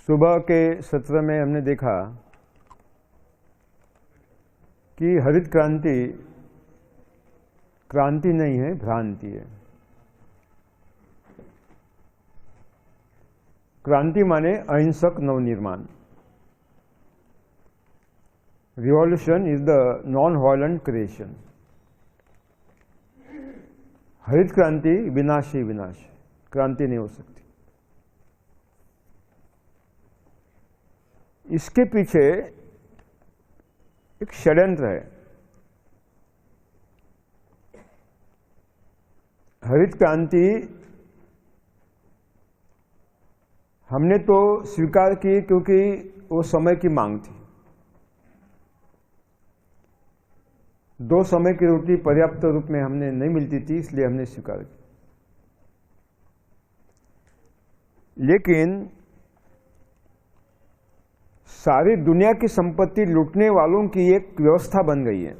सुबह के सत्र में हमने देखा कि हरित क्रांति क्रांति नहीं है, भ्रांति है। क्रांति माने अहिंसक Navnirman. Revolution is the non violent creation. हरित क्रांति विनाश ही विनाश, क्रांति नहीं हो सकती। इसके पीछे एक षड्यंत्र है। हरित क्रांति हमने तो स्वीकार की क्योंकि वो समय की मांग थी। 2 समय की रोटी पर्याप्त रूप में हमने नहीं मिलती थी, इसलिए हमने स्वीकार की। लेकिन सारी दुनिया की संपत्ति लूटने वालों की एक व्यवस्था बन गई है।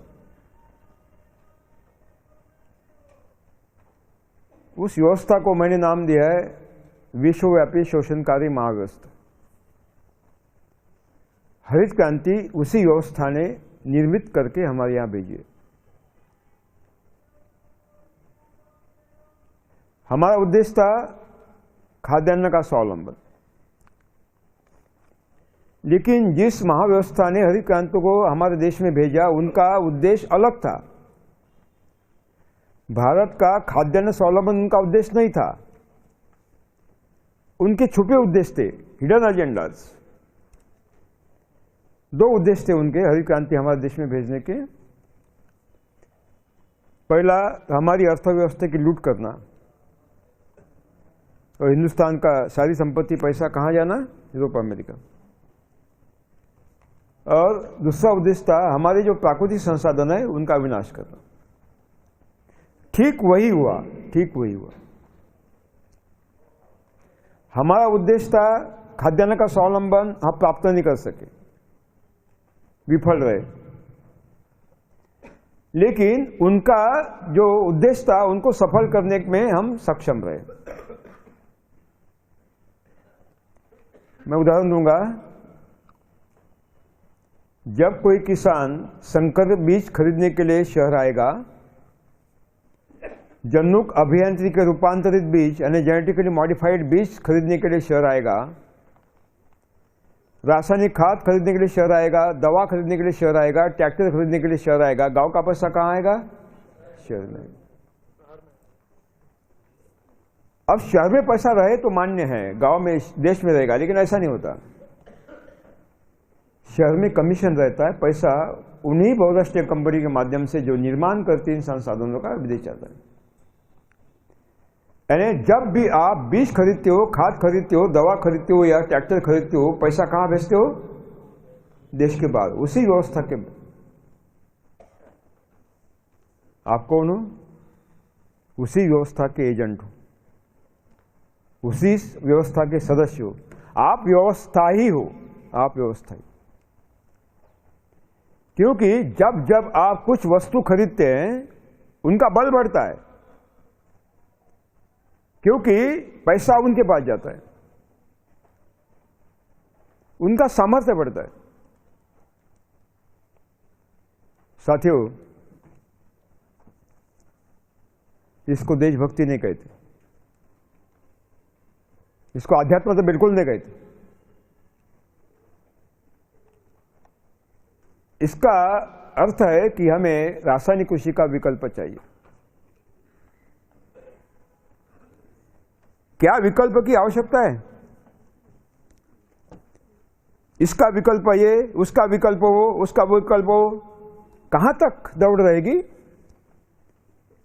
उस व्यवस्था को मैंने नाम दिया है विश्वव्यापी शोषणकारी महाव्यवस्था। हरित क्रांति उसी व्यवस्था ने निर्मित करके हमारे यहां भेजी है। हमारा उद्देश्य था खाद्यान्न का स्वावलंबन, लेकिन जिस महाव्यवस्था ने हरित क्रांति को हमारे देश में भेजा उनका उद्देश्य अलग था। भारत का खाद्यान्न स्वावलंबन उनका उद्देश्य नहीं था, उनके छुपे उद्देश्य थे, हिडन एजेंडास। 2 उद्देश्य थे उनके हरित क्रांति हमारे देश में भेजने के। पहला, हमारी अर्थव्यवस्था की लूट करना और हिंदुस्तान का सारी संपत्ति पैसा कहाँ जाना, यूरोप अमेरिका। और दूसरा उद्देश्य था हमारे जो प्राकृतिक संसाधन है उनका विनाश करना। ठीक वही हुआ, ठीक वही हुआ। हमारा उद्देश्य था खाद्यान्न का स्वावलंबन, हम प्राप्त नहीं कर सके, विफल रहे। लेकिन उनका जो उद्देश्य था उनको सफल करने में हम सक्षम रहे। मैं उदाहरण दूंगा। जब कोई किसान संकर बीज खरीदने के लिए शहर आएगा, जन्नुक अभियांत्रिकी रूपांतरित बीज यानी जेनेटिकली मॉडिफाइड बीज खरीदने के लिए शहर आएगा, रासायनिक खाद खरीदने के लिए शहर आएगा, दवा खरीदने के लिए शहर आएगा, ट्रैक्टर खरीदने के लिए शहर आएगा, गांव का पैसा कहाँ आएगा? शहर में। अब शहर में पैसा रहे तो मान्य है, गांव में देश में रहेगा, लेकिन ऐसा नहीं होता। शहर में कमीशन रहता है, पैसा उन्हीं बहुराष्ट्रीय कंपनी के माध्यम से जो निर्माण करती इन संसाधनों का विदेश जाता है। यानी जब भी आप बीज खरीदते हो, खाद खरीदते हो, दवा खरीदते हो या ट्रैक्टर खरीदते हो, पैसा कहां भेजते हो? देश के बाहर। उसी व्यवस्था के आप कौन हो? उसी व्यवस्था के एजेंट हो, उसी व्यवस्था के सदस्य हो। आप व्यवस्था ही हो, आप व्यवस्था ही। क्योंकि जब जब आप कुछ वस्तु खरीदते हैं उनका बल बढ़ता है, क्योंकि पैसा उनके पास जाता है, उनका सामर्थ्य बढ़ता है। साथियों, इसको देशभक्ति नहीं कहते, इसको आध्यात्म तो बिल्कुल नहीं कहते। इसका अर्थ है कि हमें रासायनिक कृषि का विकल्प चाहिए। क्या विकल्प की आवश्यकता है? इसका विकल्प ये, उसका विकल्प वो, उसका विकल्प वो, कहां तक दौड़ रहेगी?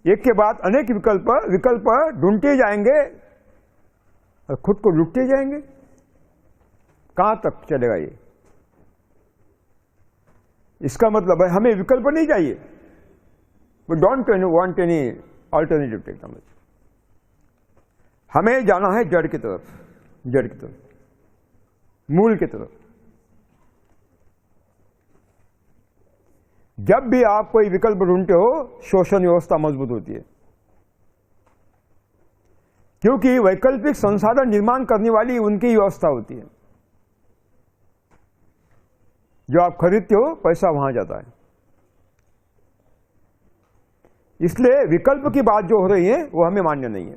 एक के बाद अनेक विकल्प ढूंढते जाएंगे और खुद को लुटते जाएंगे। कहां तक चलेगा ये? इसका मतलब है हमें विकल्प नहीं चाहिए। We don't want any alternative technology. हमें जाना है जड़ की तरफ, जड़ की तरफ, मूल की तरफ। जब भी आप कोई विकल्प ढूंढते हो, शोषण व्यवस्था मजबूत होती है, क्योंकि वैकल्पिक संसाधन निर्माण करने वाली उनकी व्यवस्था होती है। जो आप खरीदते हो, पैसा वहां जाता है। इसलिए विकल्प की बात जो हो रही है वो हमें मान्य नहीं है।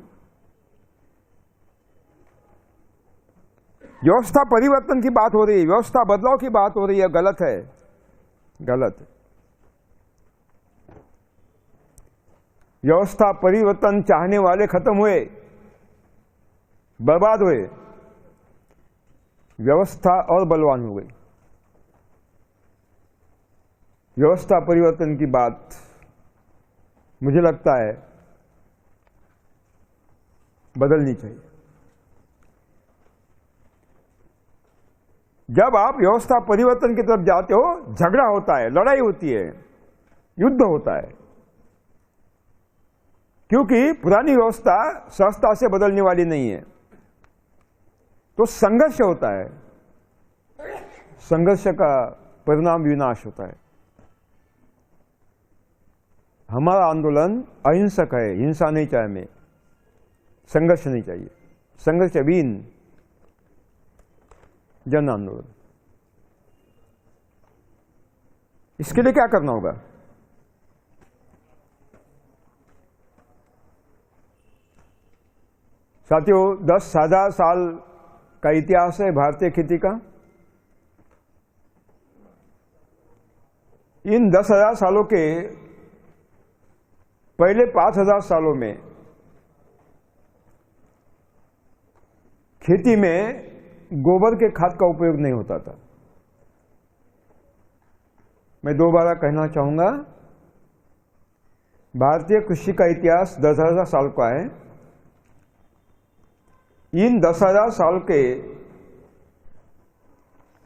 व्यवस्था परिवर्तन की बात हो रही है, व्यवस्था बदलाव की बात हो रही है, गलत है, गलत है। व्यवस्था परिवर्तन चाहने वाले खत्म हुए, बर्बाद हुए, व्यवस्था और बलवान हो गई। व्यवस्था परिवर्तन की बात मुझे लगता है बदलनी चाहिए। जब आप व्यवस्था परिवर्तन की तरफ जाते हो, झगड़ा होता है, लड़ाई होती है, युद्ध होता है, क्योंकि पुरानी व्यवस्था सहजता से बदलने वाली नहीं है। तो संघर्ष होता है, संघर्ष का परिणाम विनाश होता है। हमारा आंदोलन अहिंसक है, हिंसा नहीं चाहिए हमें, संघर्ष नहीं चाहिए, संघर्ष विहीन जन आंदोलन। इसके लिए क्या करना होगा? साथियों, 10,000 साल का इतिहास है भारतीय खेती का। इन 10,000 सालों के पहले 5,000 सालों में खेती में गोबर के खाद का उपयोग नहीं होता था। मैं दोबारा कहना चाहूंगा, भारतीय कृषि का इतिहास 10,000 साल का है। इन 10,000 साल के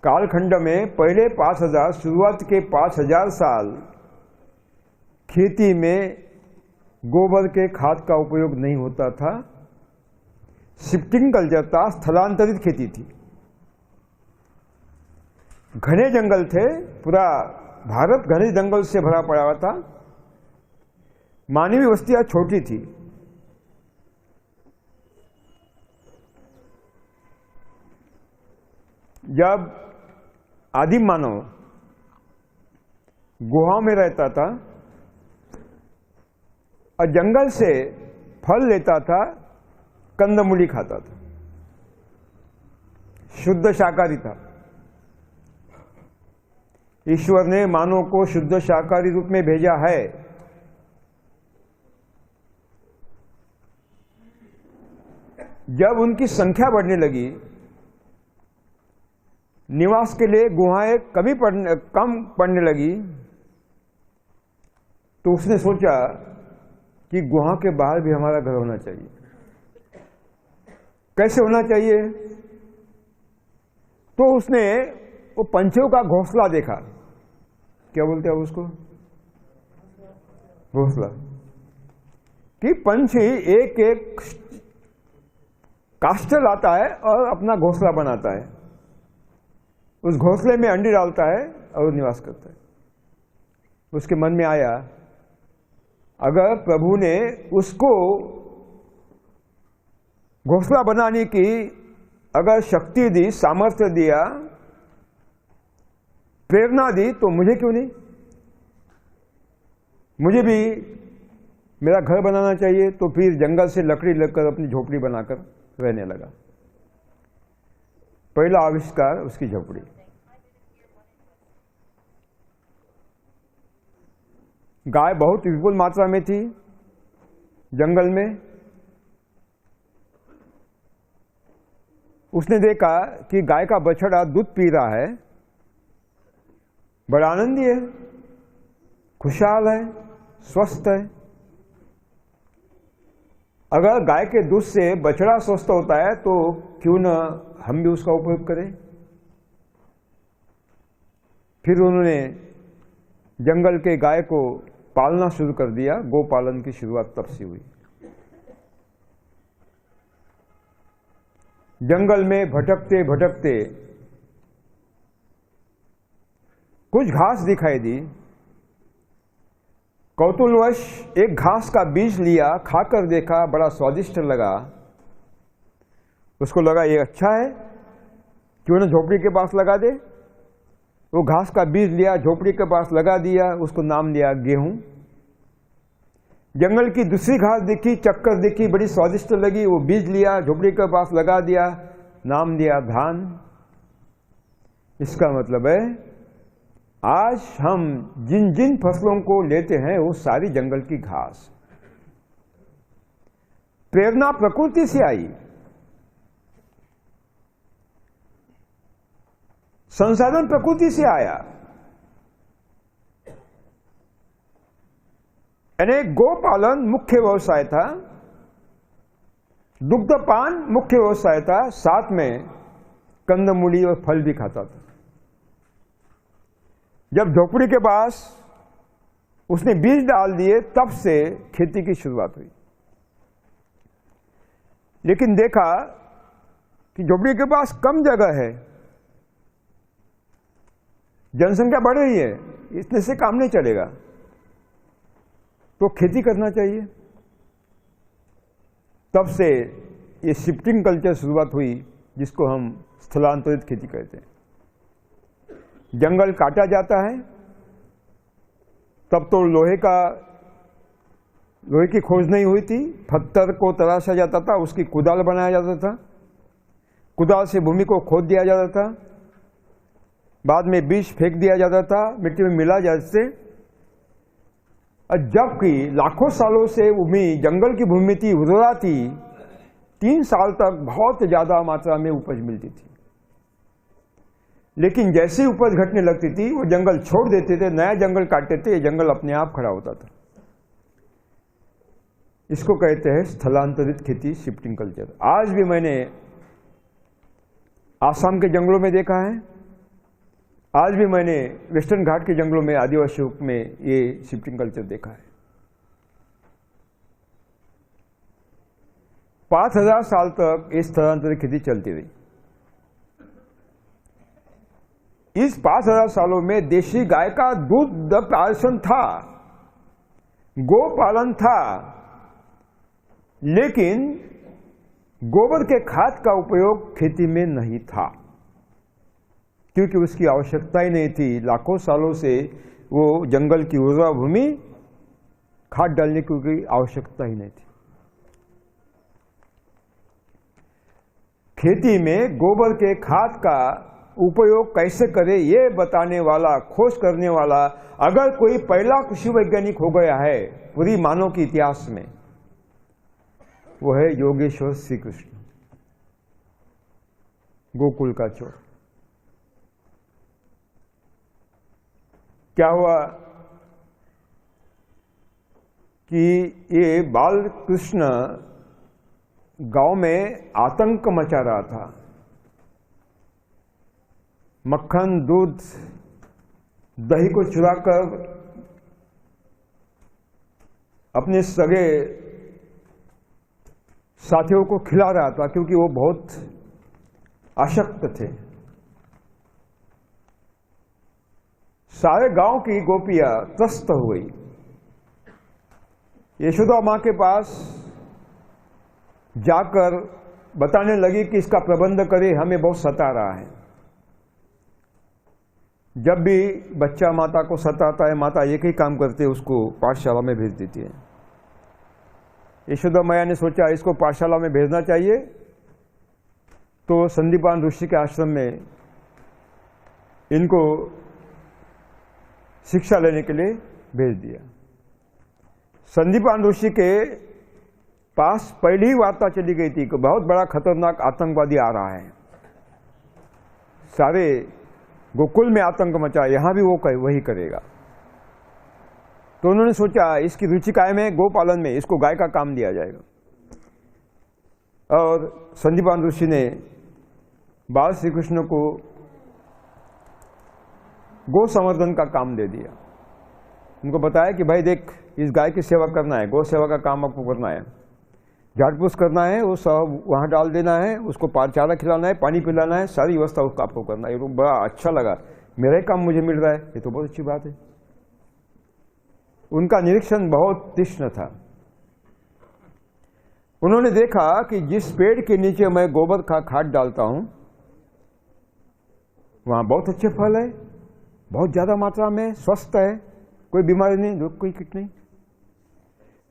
कालखंड में पहले 5,000, शुरुआत के 5,000 साल खेती में गोबर के खाद का उपयोग नहीं होता था। शिफ्टिंग कल्चर था, स्थलांतरित खेती थी। घने जंगल थे, पूरा भारत घने जंगल से भरा पड़ा हुआ था। मानवीय बस्तियां छोटी थी। जब आदिम मानव गुहाओं में रहता था और जंगल से फल लेता था, कंदमूली खाता था, शुद्ध शाकाहारी था। ईश्वर ने मानव को शुद्ध शाकाहारी रूप में भेजा है। जब उनकी संख्या बढ़ने लगी, निवास के लिए गुहाएं कम पड़ने लगी, तो उसने सोचा कि गुहा के बाहर भी हमारा घर होना चाहिए। कैसे होना चाहिए? तो उसने वो पंछियों का घोंसला देखा। क्या बोलते हैं उसको? घोंसला। कि पंछी एक एक काष्ठ लाता है और अपना घोंसला बनाता है। उस घोंसले में अंडे डालता है और निवास करता है। उसके मन में आया, अगर प्रभु ने उसको घोंसला बनाने की अगर शक्ति दी, सामर्थ्य दिया, प्रेरणा दी, तो मुझे क्यों नहीं? मुझे भी मेरा घर बनाना चाहिए। तो फिर जंगल से लकड़ी लेकर अपनी झोपड़ी बनाकर रहने लगा। पहला आविष्कार उसकी झोपड़ी। गाय बहुत विपुल मात्रा में थी जंगल में। उसने देखा कि गाय का बछड़ा दूध पी रहा है, बड़ा आनंदी है, खुशहाल है, स्वस्थ है। अगर गाय के दूध से बछड़ा स्वस्थ होता है तो क्यों न हम भी उसका उपयोग करें। फिर उन्होंने जंगल के गाय को पालना शुरू कर दिया। गोपालन की शुरुआत तब से हुई। जंगल में भटकते भटकते कुछ घास दिखाई दी। कौतूहलवश एक घास का बीज लिया, खाकर देखा, बड़ा स्वादिष्ट लगा। उसको लगा ये अच्छा है, क्यों ना झोपड़ी के पास लगा दे। वो घास का बीज लिया, झोपड़ी के पास लगा दिया, उसको नाम दिया गेहूं। जंगल की दूसरी घास दिखी, चक्कर दिखी, बड़ी स्वादिष्ट लगी, वो बीज लिया, झोपड़ी के पास लगा दिया, नाम दिया धान। इसका मतलब है आज हम जिन जिन फसलों को लेते हैं वो सारी जंगल की घास। प्रेरणा प्रकृति से आई, संसाधन प्रकृति से आया। यानी गोपालन मुख्य व्यवसाय था, दुग्धपान मुख्य व्यवसाय था, साथ में कंदमूली और फल भी खाता था। जब झोपड़ी के पास उसने बीज डाल दिए, तब से खेती की शुरुआत हुई। लेकिन देखा कि झोपड़ी के पास कम जगह है, जनसंख्या बढ़ रही है, इतने से काम नहीं चलेगा, तो खेती करना चाहिए। तब से ये शिफ्टिंग कल्चर शुरुआत हुई, जिसको हम स्थलांतरित खेती कहते हैं। जंगल काटा जाता है, तब तो लोहे की खोज नहीं हुई थी, पत्थर को तराशा जाता था, उसकी कुदाल बनाया जाता था, कुदाल से भूमि को खोद दिया जाता था, बाद में बीज फेंक दिया जाता था, मिट्टी में मिला जाते। जबकि लाखों सालों से भूमि जंगल की भूमि थी, उर्वरा थी, 3 साल तक बहुत ज्यादा मात्रा में उपज मिलती थी। लेकिन जैसे ही उपज घटने लगती थी, वो जंगल छोड़ देते थे, नया जंगल काटते थे, ये जंगल अपने आप खड़ा होता था। इसको कहते हैं स्थलांतरित खेती, शिफ्टिंग कल्चर। आज भी मैंने आसाम के जंगलों में देखा है, आज भी मैंने वेस्टर्न घाट के जंगलों में, आदिवासियों में ये शिफ्टिंग कल्चर देखा है। 5000 साल तक ये स्थलांतरित खेती चलती रही। इस 5000 सालों में देशी गाय का दूध पालन था, गोपालन था, लेकिन गोबर के खाद का उपयोग खेती में नहीं था, क्योंकि उसकी आवश्यकता ही नहीं थी। लाखों सालों से वो जंगल की उर्वरा भूमि खाद डालने की कोई आवश्यकता ही नहीं थी। खेती में गोबर के खाद का उपयोग कैसे करें, ये बताने वाला, खोज करने वाला अगर कोई पहला कृषि वैज्ञानिक हो गया है पूरी मानव के इतिहास में, वो है योगेश्वर श्री कृष्ण, गोकुल का चोर। क्या हुआ कि ये बाल कृष्ण गांव में आतंक मचा रहा था। मक्खन, दूध, दही को चुराकर अपने सगे साथियों को खिला रहा था, क्योंकि वो बहुत अशक्त थे। सारे गांव की गोपियां त्रस्त हो गई। यशोदा मां के पास जाकर बताने लगी कि इसका प्रबंध करे, हमें बहुत सता रहा है। जब भी बच्चा माता को सताता है, माता एक ही काम करते, उसको पाठशाला में भेज देती है। यशोदा मैया ने सोचा इसको पाठशाला में भेजना चाहिए, तो संदीपान ऋषि के आश्रम में इनको शिक्षा लेने के लिए भेज दिया। संदीपान ऋषि के पास पहली ही वार्ता चली गई थी कि बहुत बड़ा खतरनाक आतंकवादी आ रहा है, सारे गोकुल में आतंक मचा, यहां भी वो वही करेगा। तो उन्होंने सोचा इसकी रुचि कायम है गोपालन में, इसको गाय का काम दिया जाएगा। और संदीपान ऋषि ने बाल श्री कृष्ण को गो संवर्धन का काम दे दिया। उनको बताया कि भाई देख, इस गाय की सेवा करना है, गौ सेवा का काम आपको करना है। झाड़ फूस करना है, वो सब वहाँ डाल देना है, उसको चारा खिलाना है, पानी पिलाना है, सारी व्यवस्था उसको आपको करना है। ये तो बड़ा अच्छा लगा, मेरा ही काम मुझे मिल रहा है, ये तो बहुत अच्छी बात है। उनका निरीक्षण बहुत तीक्ष्ण था। उन्होंने देखा कि जिस पेड़ के नीचे मैं गोबर का खाद डालता हूं वहां बहुत अच्छे फल है, बहुत ज्यादा मात्रा में, स्वस्थ है, कोई बीमारी नहीं, कोई कीट नहीं।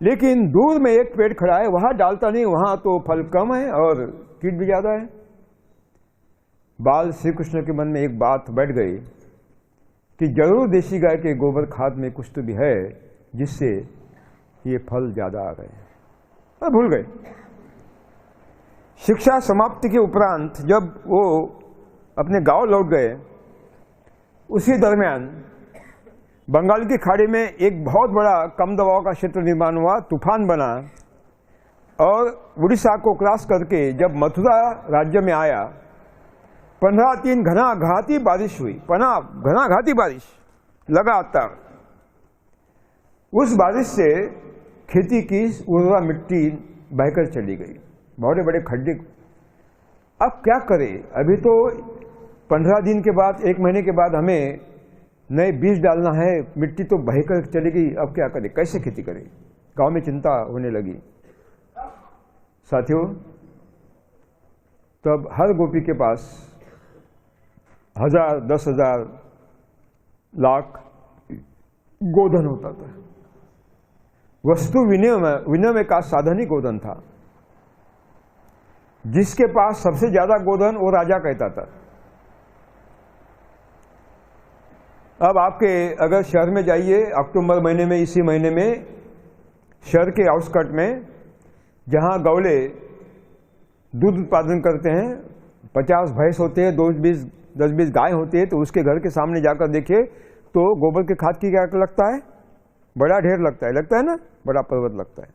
लेकिन दूर में एक पेड़ खड़ा है, वहां डालता नहीं, वहां तो फल कम है और कीट भी ज्यादा है। बाल श्री कृष्ण के मन में एक बात बैठ गई कि जरूर देसी गाय के गोबर खाद में कुछ तो भी है जिससे ये फल ज्यादा आ गए, और भूल गए। शिक्षा समाप्ति के उपरांत जब वो अपने गांव लौट गए, उसी दरमियान बंगाल की खाड़ी में एक बहुत बड़ा कम दबाव का क्षेत्र निर्माण हुआ, तूफान बना, और उड़ीसा को क्रॉस करके जब मथुरा राज्य में आया, 15 घनाघाती बारिश हुई, घनाघाती बारिश लगातार। उस बारिश से खेती की उर्वरा मिट्टी बहकर चली गई, बड़े बड़े खड्डे। अब क्या करें? अभी तो 15 दिन के बाद, 1 महीने के बाद हमें नए बीज डालना है, मिट्टी तो बहकर चली गई, अब क्या करें, कैसे खेती करें? गांव में चिंता होने लगी। साथियों, तब हर गोपी के पास 1000, 10,000, लाख गोधन होता था। वस्तु विनिमय का साधन ही गोधन था। जिसके पास सबसे ज्यादा गोधन वो राजा कहता था। अब आपके अगर शहर में जाइए, अक्टूबर महीने में, इसी महीने में शहर के आउटस्कर्ट में जहां गौले दूध उत्पादन करते हैं, 50 भैंस होते हैं, 10-20 गाय होती है, तो उसके घर के सामने जाकर देखिए तो गोबर के खाद की क्या लगता है? बड़ा ढेर लगता है ना, बड़ा पर्वत लगता है।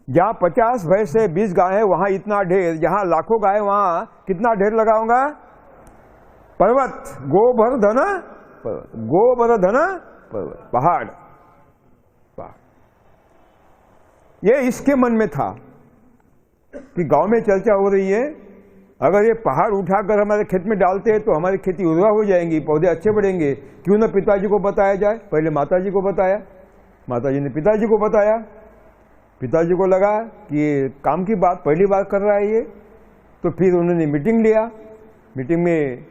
जहां 50 भैंस है, 20 गाय है, वहां इतना ढेर, जहां लाखों गाय वहां कितना ढेर लगाऊंगा? पर्वत। गोवर्धन पर्वत, गोवर्धन पर्वत, पहाड़। ये इसके मन में था कि गांव में चर्चा हो रही है, अगर ये पहाड़ उठाकर हमारे खेत में डालते हैं तो हमारी खेती उर्वरा हो जाएंगी, पौधे अच्छे बढ़ेंगे, क्यों ना पिताजी को बताया जाए। पहले माताजी को बताया, माताजी ने पिताजी को बताया, पिताजी को लगा कि ये काम की बात पहली बार कर रहा है ये, तो फिर उन्होंने मीटिंग लिया। मीटिंग में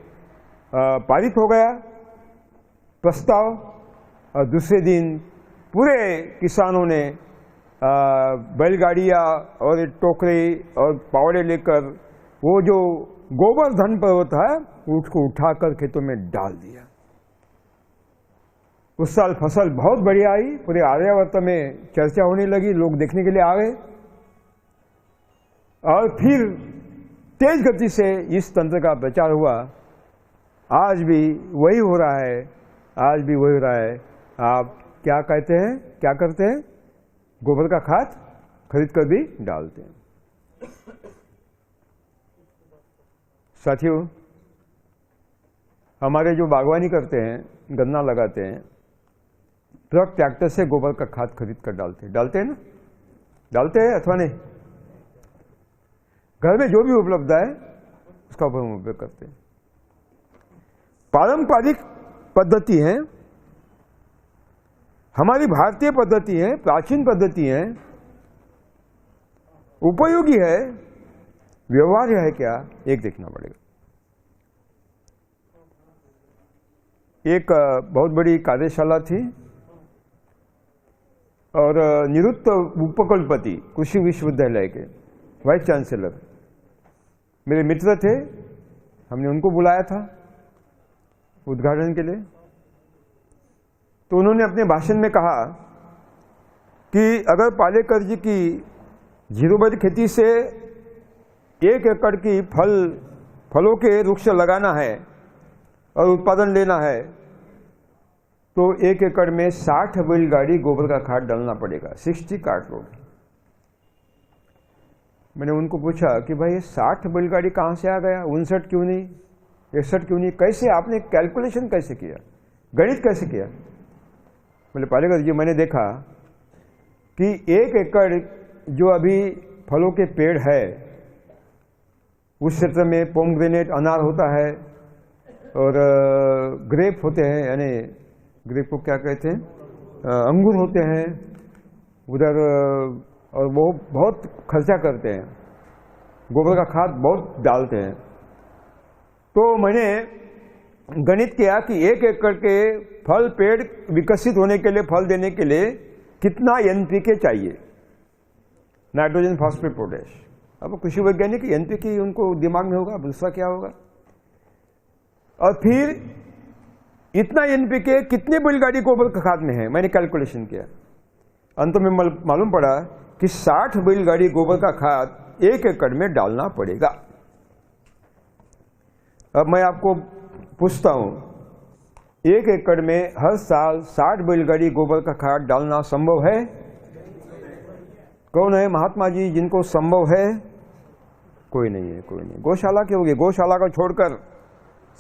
पारित हो गया प्रस्ताव, और दूसरे दिन पूरे किसानों ने बैलगाड़ियाँ और टोकरे और पावड़े लेकर वो जो गोवर्धन पर्वत है उसको उठाकर खेतों में डाल दिया। उस साल फसल बहुत बढ़िया आई, पूरे आर्यावर्त में चर्चा होने लगी, लोग देखने के लिए आ गए। और फिर तेज गति से इस तंत्र का प्रचार हुआ। आज भी वही हो रहा है, आज भी वही हो रहा है। आप क्या कहते हैं, क्या करते हैं? गोबर का खाद खरीद कर भी डालते हैं। साथियों, हमारे जो बागवानी करते हैं, गन्ना लगाते हैं, ट्रक ट्रैक्टर से गोबर का खाद खरीद कर डालते हैं ना? डालते हैं अथवा नहीं? घर में जो भी उपलब्ध है उसका उपयोग करते हैं। पारंपरिक पद्धति है, हमारी भारतीय पद्धति है, प्राचीन पद्धति है, उपयोगी है, व्यवहार्य है क्या, एक देखना पड़ेगा। एक बहुत बड़ी कार्यशाला थी और निवृत्त उपकुलपति कृषि विश्वविद्यालय के वाइस चांसलर मेरे मित्र थे, हमने उनको बुलाया था उद्घाटन के लिए। तो उन्होंने अपने भाषण में कहा कि अगर पालेकर जी की जीरो बजट खेती से 1 एकड़ की फलों के वृक्ष लगाना है और उत्पादन लेना है तो 1 एकड़ में 60 बैलगाड़ी गोबर का खाद डालना पड़ेगा, 60 कार्टलोड। मैंने उनको पूछा कि भाई 60 बैलगाड़ी कहाँ से आ गया, 59 क्यों नहीं, 61 क्यों नहीं, कैसे आपने कैलकुलेशन कैसे किया, गणित कैसे किया? बोले पालेकर जी, मैंने देखा कि 1 एकड़ जो अभी फलों के पेड़ है, उस क्षेत्र में पोमग्रेनेट अनार होता है और ग्रेप होते हैं, यानी ग्रेप को क्या कहते हैं, अंगूर होते हैं उधर, और वो बहुत खर्चा करते हैं, गोबर का खाद बहुत डालते हैं। तो मैंने गणित किया कि 1 एकड़ के फल पेड़ विकसित होने के लिए, फल देने के लिए कितना एनपीके चाहिए, नाइट्रोजन फास्फेट पोटेश। अब कृषि वैज्ञानिक एनपीके उनको दिमाग में होगा, दूसरा क्या होगा। और फिर इतना एनपीके कितनी बैलगाड़ी गोबर का खाद में है, मैंने कैलकुलेशन किया। अंत में मालूम पड़ा कि 60 बैलगाड़ी गोबर का खाद 1 एकड़ में डालना पड़ेगा। अब मैं आपको पूछता हूं, 1 एकड़ में हर साल 60 बैलगाड़ी गोबर का खाद डालना संभव है? कौन है महात्मा जी जिनको संभव है? कोई नहीं है, कोई नहीं। गौशाला की होगी, गौशाला को छोड़कर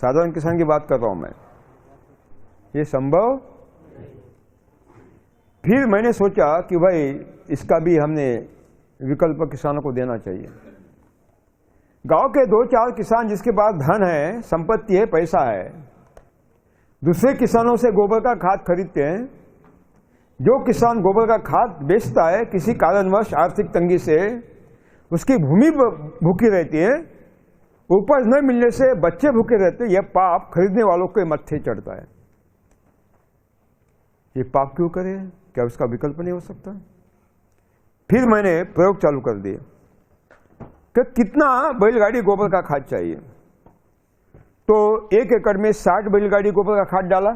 साधारण किसान की बात कर रहा हूं मैं, ये संभव। फिर मैंने सोचा कि भाई इसका भी हमने विकल्प किसानों को देना चाहिए। गांव के 2-4 किसान जिसके पास धन है, संपत्ति है, पैसा है, दूसरे किसानों से गोबर का खाद खरीदते हैं। जो किसान गोबर का खाद बेचता है, किसी कारणवश आर्थिक तंगी से उसकी भूमि भूखी रहती है, उपज न मिलने से बच्चे भूखे रहते हैं, यह पाप खरीदने वालों के मत्थे चढ़ता है। ये पाप क्यों करें? क्या उसका विकल्प नहीं हो सकता? फिर मैंने प्रयोग चालू कर दिए कि कितना बैलगाड़ी गोबर का खाद चाहिए। तो 1 एकड़ में 60 बैलगाड़ी गोबर का खाद डाला,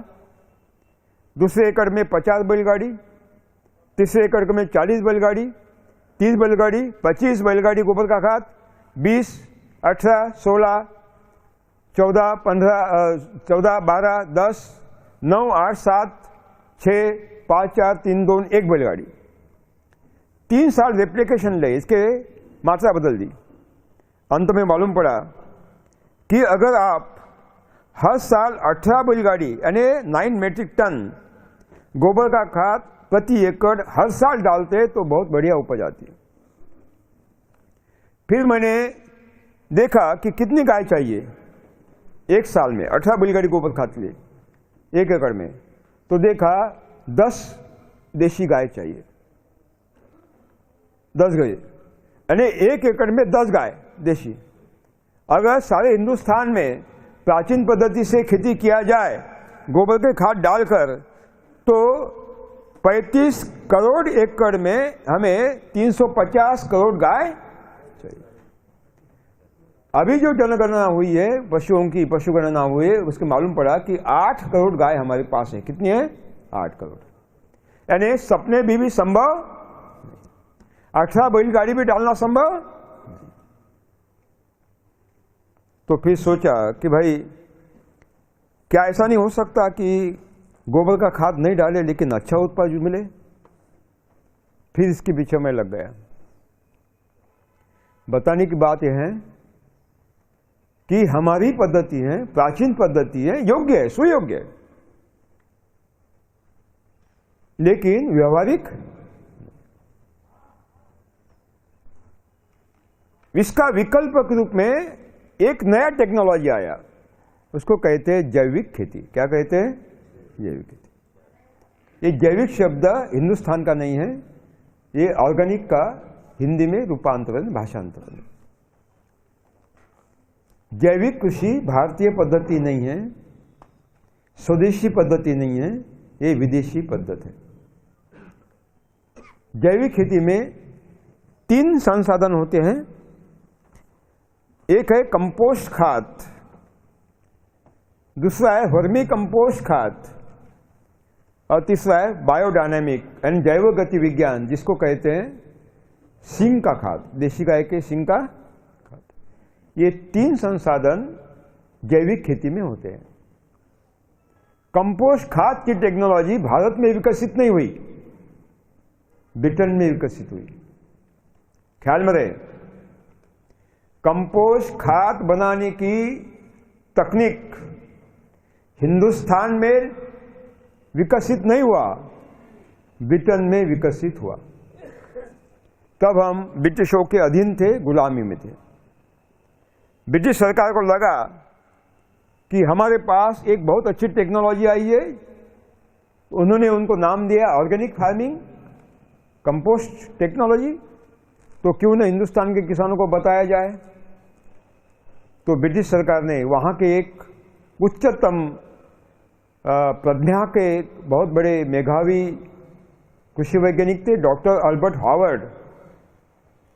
दूसरे एकड़ में 50 बैलगाड़ी, तीसरे एकड़ में 40 बैलगाड़ी, 30 बैलगाड़ी, 25 बैलगाड़ी गोबर का खाद, 20, 18, 16, 14, 15, 14, 12, 10, 9, 8, 7, 6, 5, 4, 3, 2, 1 बैलगाड़ी। 3 साल रेप्लिकेशन ले, इसके मात्रा बदल दी। अंत में मालूम पड़ा कि अगर आप हर साल 18 बैलगाड़ी यानी 9 मेट्रिक टन गोबर का खाद प्रति एकड़ हर साल डालते तो बहुत बढ़िया उपज आती है। फिर मैंने देखा कि कितनी गाय चाहिए 1 साल में 18 बैलगाड़ी गोबर खाद के लिए 1 एकड़ में, तो देखा 10 देशी गाय चाहिए, 10 गाय, यानी 1 एकड़ में 10 गाय देशी। अगर सारे हिंदुस्तान में प्राचीन पद्धति से खेती किया जाए गोबर के खाद डालकर, तो 35 करोड़ एकड़ में हमें 350 करोड़ गाय चाहिए। अभी जो जनगणना हुई है, पशुओं की पशुगणना हुई है, उसके मालूम पड़ा कि 8 करोड़ गाय हमारे पास है। कितनी है? 8 करोड़। यानी सपने भी संभव, 18 बैलगाड़ी भी डालना संभव। तो फिर सोचा कि भाई क्या ऐसा नहीं हो सकता कि गोबर का खाद नहीं डाले लेकिन अच्छा उत्पाद मिले। फिर इसके पीछे मैं लग गया। बताने की बात यह है कि हमारी पद्धति है, प्राचीन पद्धति है, योग्य है, सुयोग्य है, लेकिन व्यवहारिक। इसका विकल्प के रूप में एक नया टेक्नोलॉजी आया, उसको कहते हैं जैविक खेती। क्या कहते हैं? जैविक खेती। ये जैविक शब्द हिंदुस्तान का नहीं है, ये ऑर्गेनिक का हिंदी में रूपांतरण, भाषांतरण। जैविक कृषि भारतीय पद्धति नहीं है, स्वदेशी पद्धति नहीं है, ये विदेशी पद्धति है। जैविक खेती में 3 संसाधन होते हैं। एक है कंपोस्ट खाद, दूसरा है वर्मी कंपोस्ट खाद, और तीसरा है बायोडायनामिक यानी जैव गति विज्ञान, जिसको कहते हैं सिंग का खाद, देशी गाय के सिंग का खाद। ये 3 संसाधन जैविक खेती में होते हैं। कंपोस्ट खाद की टेक्नोलॉजी भारत में विकसित नहीं हुई, ब्रिटेन में विकसित हुई। ख्याल में रहे, कंपोस्ट खाद बनाने की तकनीक हिंदुस्तान में विकसित नहीं हुआ, ब्रिटेन में विकसित हुआ। तब हम ब्रिटिशों के अधीन थे, गुलामी में थे। ब्रिटिश सरकार को लगा कि हमारे पास एक बहुत अच्छी टेक्नोलॉजी आई है, उन्होंने उनको नाम दिया ऑर्गेनिक फार्मिंग, कंपोस्ट टेक्नोलॉजी। तो क्यों न हिंदुस्तान के किसानों को बताया जाए। तो ब्रिटिश सरकार ने वहाँ के एक उच्चतम प्रज्ञा के बहुत बड़े मेधावी कृषि वैज्ञानिक थे, डॉक्टर अल्बर्ट हॉवर्ड,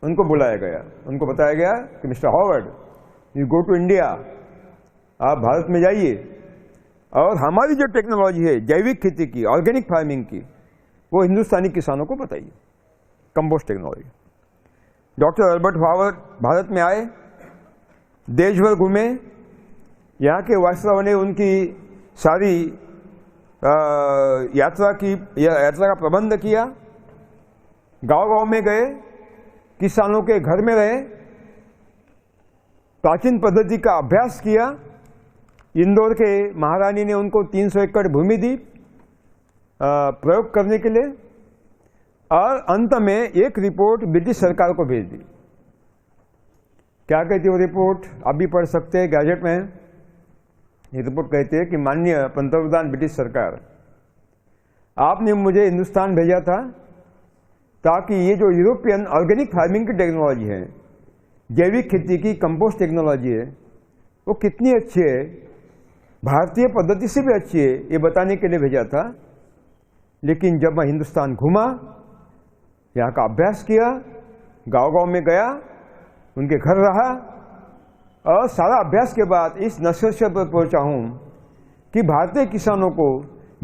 उनको बुलाया गया। उनको बताया गया कि mister Howard, you go to India, आप भारत में जाइए और हमारी जो टेक्नोलॉजी है जैविक खेती की, ऑर्गेनिक फार्मिंग की, वो हिंदुस्तानी किसानों को बताइए, compost technology. Doctor Albert Howard Bharat में आए, देश भर घूमे, यहाँ के वायसराय ने उनकी सारी यात्रा का प्रबंध किया, गांव-गांव में गए, किसानों के घर में रहे, प्राचीन पद्धति का अभ्यास किया। इंदौर के महारानी ने उनको 300 एकड़ भूमि दी प्रयोग करने के लिए, और अंत में एक रिपोर्ट ब्रिटिश सरकार को भेज दी। क्या कहती है वो रिपोर्ट, आप भी पढ़ सकते हैं, गैजेट में है। ये रिपोर्ट कहती है कि माननीय पंतप्रधान ब्रिटिश सरकार, आपने मुझे हिंदुस्तान भेजा था ताकि ये जो यूरोपियन ऑर्गेनिक फार्मिंग की टेक्नोलॉजी है, जैविक खेती की कंपोस्ट टेक्नोलॉजी है, वो कितनी अच्छी है, भारतीय पद्धति से भी अच्छी है, ये बताने के लिए भेजा था। लेकिन जब मैं हिंदुस्तान घूमा, यहाँ का अभ्यास किया, गांव-गांव में गया, उनके घर रहा, और सारा अभ्यास के बाद इस निष्कर्ष पर पहुंचा हूं कि भारतीय किसानों को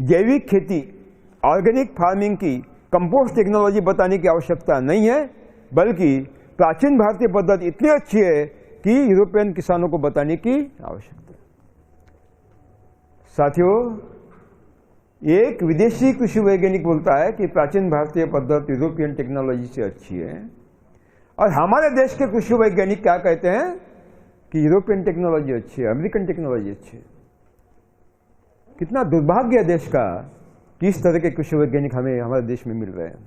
जैविक खेती, ऑर्गेनिक फार्मिंग की कंपोस्ट टेक्नोलॉजी बताने की आवश्यकता नहीं है, बल्कि प्राचीन भारतीय पद्धति इतनी अच्छी है कि यूरोपियन किसानों को बताने की आवश्यकता है। साथियों, एक विदेशी कृषि वैज्ञानिक बोलता है कि प्राचीन भारतीय पद्धति यूरोपियन टेक्नोलॉजी से अच्छी है, और हमारे देश के कृषि वैज्ञानिक क्या कहते हैं कि यूरोपियन टेक्नोलॉजी अच्छी है, अमेरिकन टेक्नोलॉजी अच्छी है। कितना दुर्भाग्य है देश का कि इस तरह के कृषि वैज्ञानिक हमें हमारे देश में मिल रहे हैं।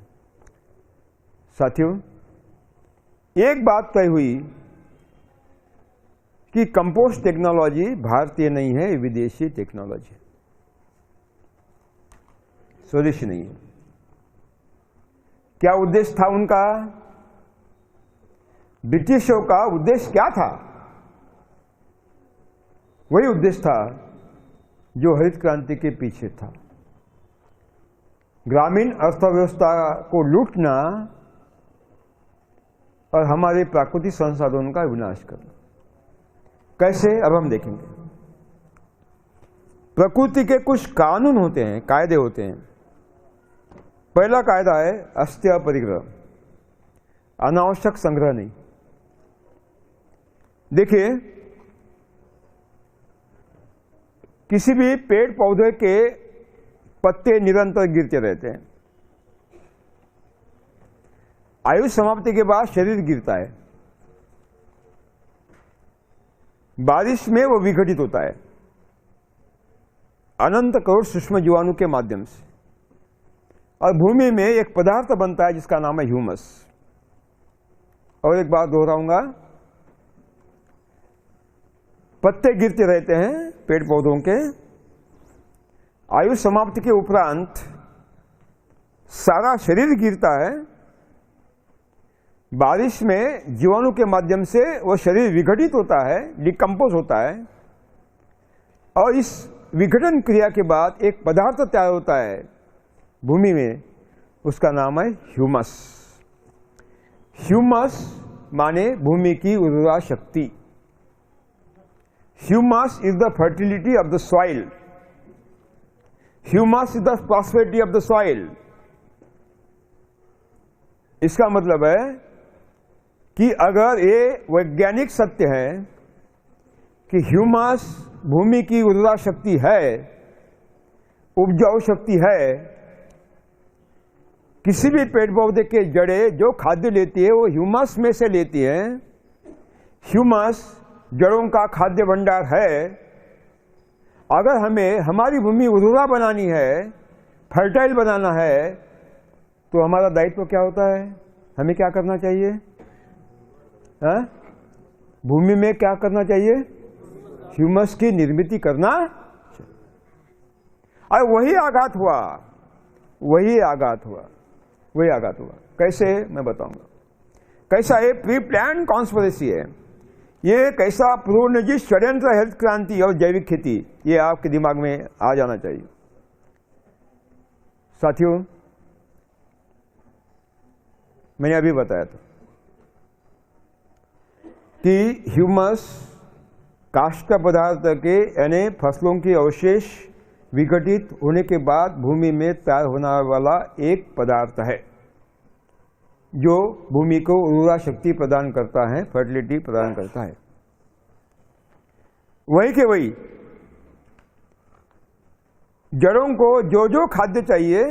साथियों, एक बात तय हुई कि कंपोस्ट टेक्नोलॉजी भारतीय नहीं है, विदेशी टेक्नोलॉजी, स्वदेशी नहीं है। क्या उद्देश्य था उनका? ब्रिटिशों का उद्देश्य क्या था? वही उद्देश्य था जो हरित क्रांति के पीछे था, ग्रामीण अर्थव्यवस्था को लूटना और हमारे प्राकृतिक संसाधनों का विनाश करना। कैसे? अब हम देखेंगे। प्रकृति के कुछ कानून होते हैं, कायदे होते हैं। पहला कायदा है अस्त्य परिग्रह, अनावश्यक संग्रह नहीं। देखिए, किसी भी पेड़ पौधे के पत्ते निरंतर गिरते रहते हैं, आयु समाप्ति के बाद शरीर गिरता है, बारिश में वो विघटित होता है अनंत करोड़ सूक्ष्म जीवाणु के माध्यम से, और भूमि में एक पदार्थ बनता है जिसका नाम है ह्यूमस। और एक बात दोहराऊंगा, पत्ते गिरते रहते हैं पेड़ पौधों के, आयु समाप्ति के उपरांत सारा शरीर गिरता है, बारिश में जीवाणु के माध्यम से वो शरीर विघटित होता है, डिकम्पोज होता है, और इस विघटन क्रिया के बाद एक पदार्थ तैयार होता है भूमि में, उसका नाम है ह्यूमस। ह्यूमस माने भूमि की उर्वरा शक्ति। Humus is the fertility of the soil, humus is the prosperity of the soil. इसका मतलब है कि अगर ये वैज्ञानिक सत्य है कि ह्यूमस भूमि की उर्वरा शक्ति है, उपजाऊ शक्ति है, किसी भी पेड़ पौधे के जड़ें जो खाद्य लेती है वो ह्यूमस में से लेती है, ह्यूमस जड़ों का खाद्य भंडार है। अगर हमें हमारी भूमि उर्वरा बनानी है, फर्टाइल बनाना है, तो हमारा दायित्व क्या होता है? हमें क्या करना चाहिए? भूमि में क्या करना चाहिए? ह्यूमस की निर्मित करना। और वही आघात हुआ। कैसे? मैं बताऊंगा। कैसा है? प्री प्लान कॉन्स्पिरेसी है ये। कैसा? पूर्व नियोजित षड्यंत्र, हेल्थ क्रांति और जैविक खेती। ये आपके दिमाग में आ जाना चाहिए साथियों। मैंने अभी बताया था कि ह्यूमस काष्ठ पदार्थ के यानी फसलों के अवशेष विघटित होने के बाद भूमि में तैयार होने वाला एक पदार्थ है जो भूमि को उर्वरा शक्ति प्रदान करता है, फर्टिलिटी प्रदान करता है। वही के वही जड़ों को जो जो खाद्य चाहिए,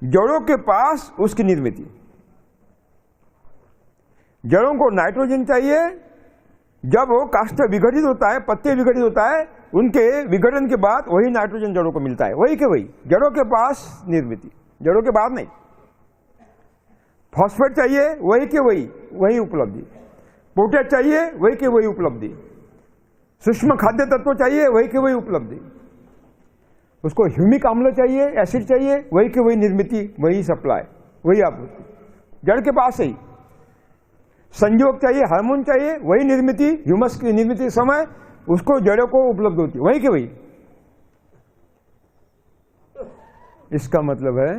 जड़ों के पास उसकी निर्मित। जड़ों को नाइट्रोजन चाहिए। जब वो काष्ठ विघटित होता है, पत्ते विघटित होता है, उनके विघटन के बाद वही नाइट्रोजन जड़ों को मिलता है। वही के वही जड़ों के पास निर्मित, जड़ों के बाद नहीं। फॉस्फेट चाहिए, वही के वही उपलब्धि। पोटेश चाहिए, वही के वही उपलब्धि। सूक्ष्म खाद्य तत्व चाहिए, वही के वही उपलब्धि। उसको ह्यूमिक अम्ल चाहिए, एसिड चाहिए, वही के वही निर्मित, वही सप्लाई, वही आपूर्ति। जड़ के पास ही संयोग चाहिए, हार्मोन चाहिए, वही निर्मित, ह्यूमस की निर्मित समय उसको जड़ों को उपलब्ध होती है, वही के वही। इसका मतलब है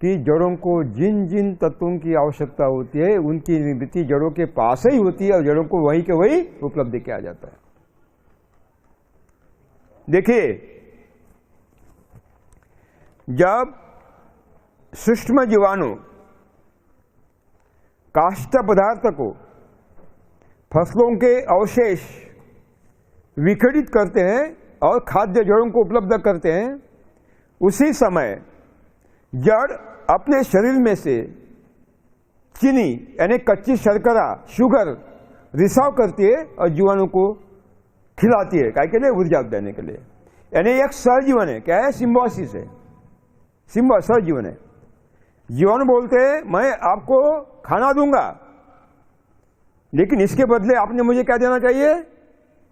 कि जड़ों को जिन जिन तत्वों की आवश्यकता होती है उनकी निर्मित जड़ों के पास ही होती है और जड़ों को वही के वही उपलब्ध किया जाता है। देखिए, जब सूक्ष्म जीवाणु काष्ठ पदार्थ को फसलों के अवशेष विघटित करते हैं और खाद्य जड़ों को उपलब्ध करते हैं, उसी समय जड़ अपने शरीर में से चीनी यानी कच्ची शर्करा, शुगर रिसाव करती है और जीवाणु को खिलाती है। क्या के लिए? ऊर्जा देने के लिए। यानी एक सहजीवन है। क्या है? सिम्बायोसिस है। सहजीवन है। जीवाणु बोलते हैं मैं आपको खाना दूंगा, लेकिन इसके बदले आपने मुझे क्या देना चाहिए?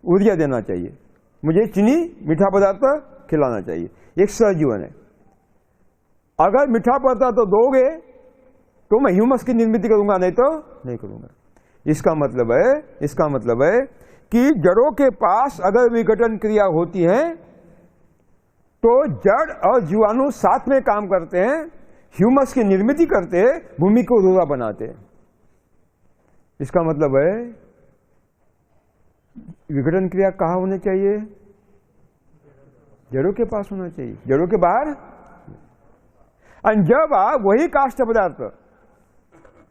ऊर्जा देना चाहिए। मुझे चीनी, मीठा पदार्थ खिलाना चाहिए। एक सहजीवन है। अगर मीठा पदार्थ तो दोगे तो मैं ह्यूमस की निर्मित करूंगा, नहीं तो नहीं करूंगा। इसका मतलब है कि जड़ों के पास अगर विघटन क्रिया होती है तो जड़ और जीवाणु साथ में काम करते हैं, ह्यूमस की निर्मित करते हैं, भूमि को उर्वरा बनाते हैं। इसका मतलब है विघटन क्रिया कहाँ होनी चाहिए? जड़ों के पास होना चाहिए, जड़ों के बाहर। और जब आप वही काष्ठ पदार्थ,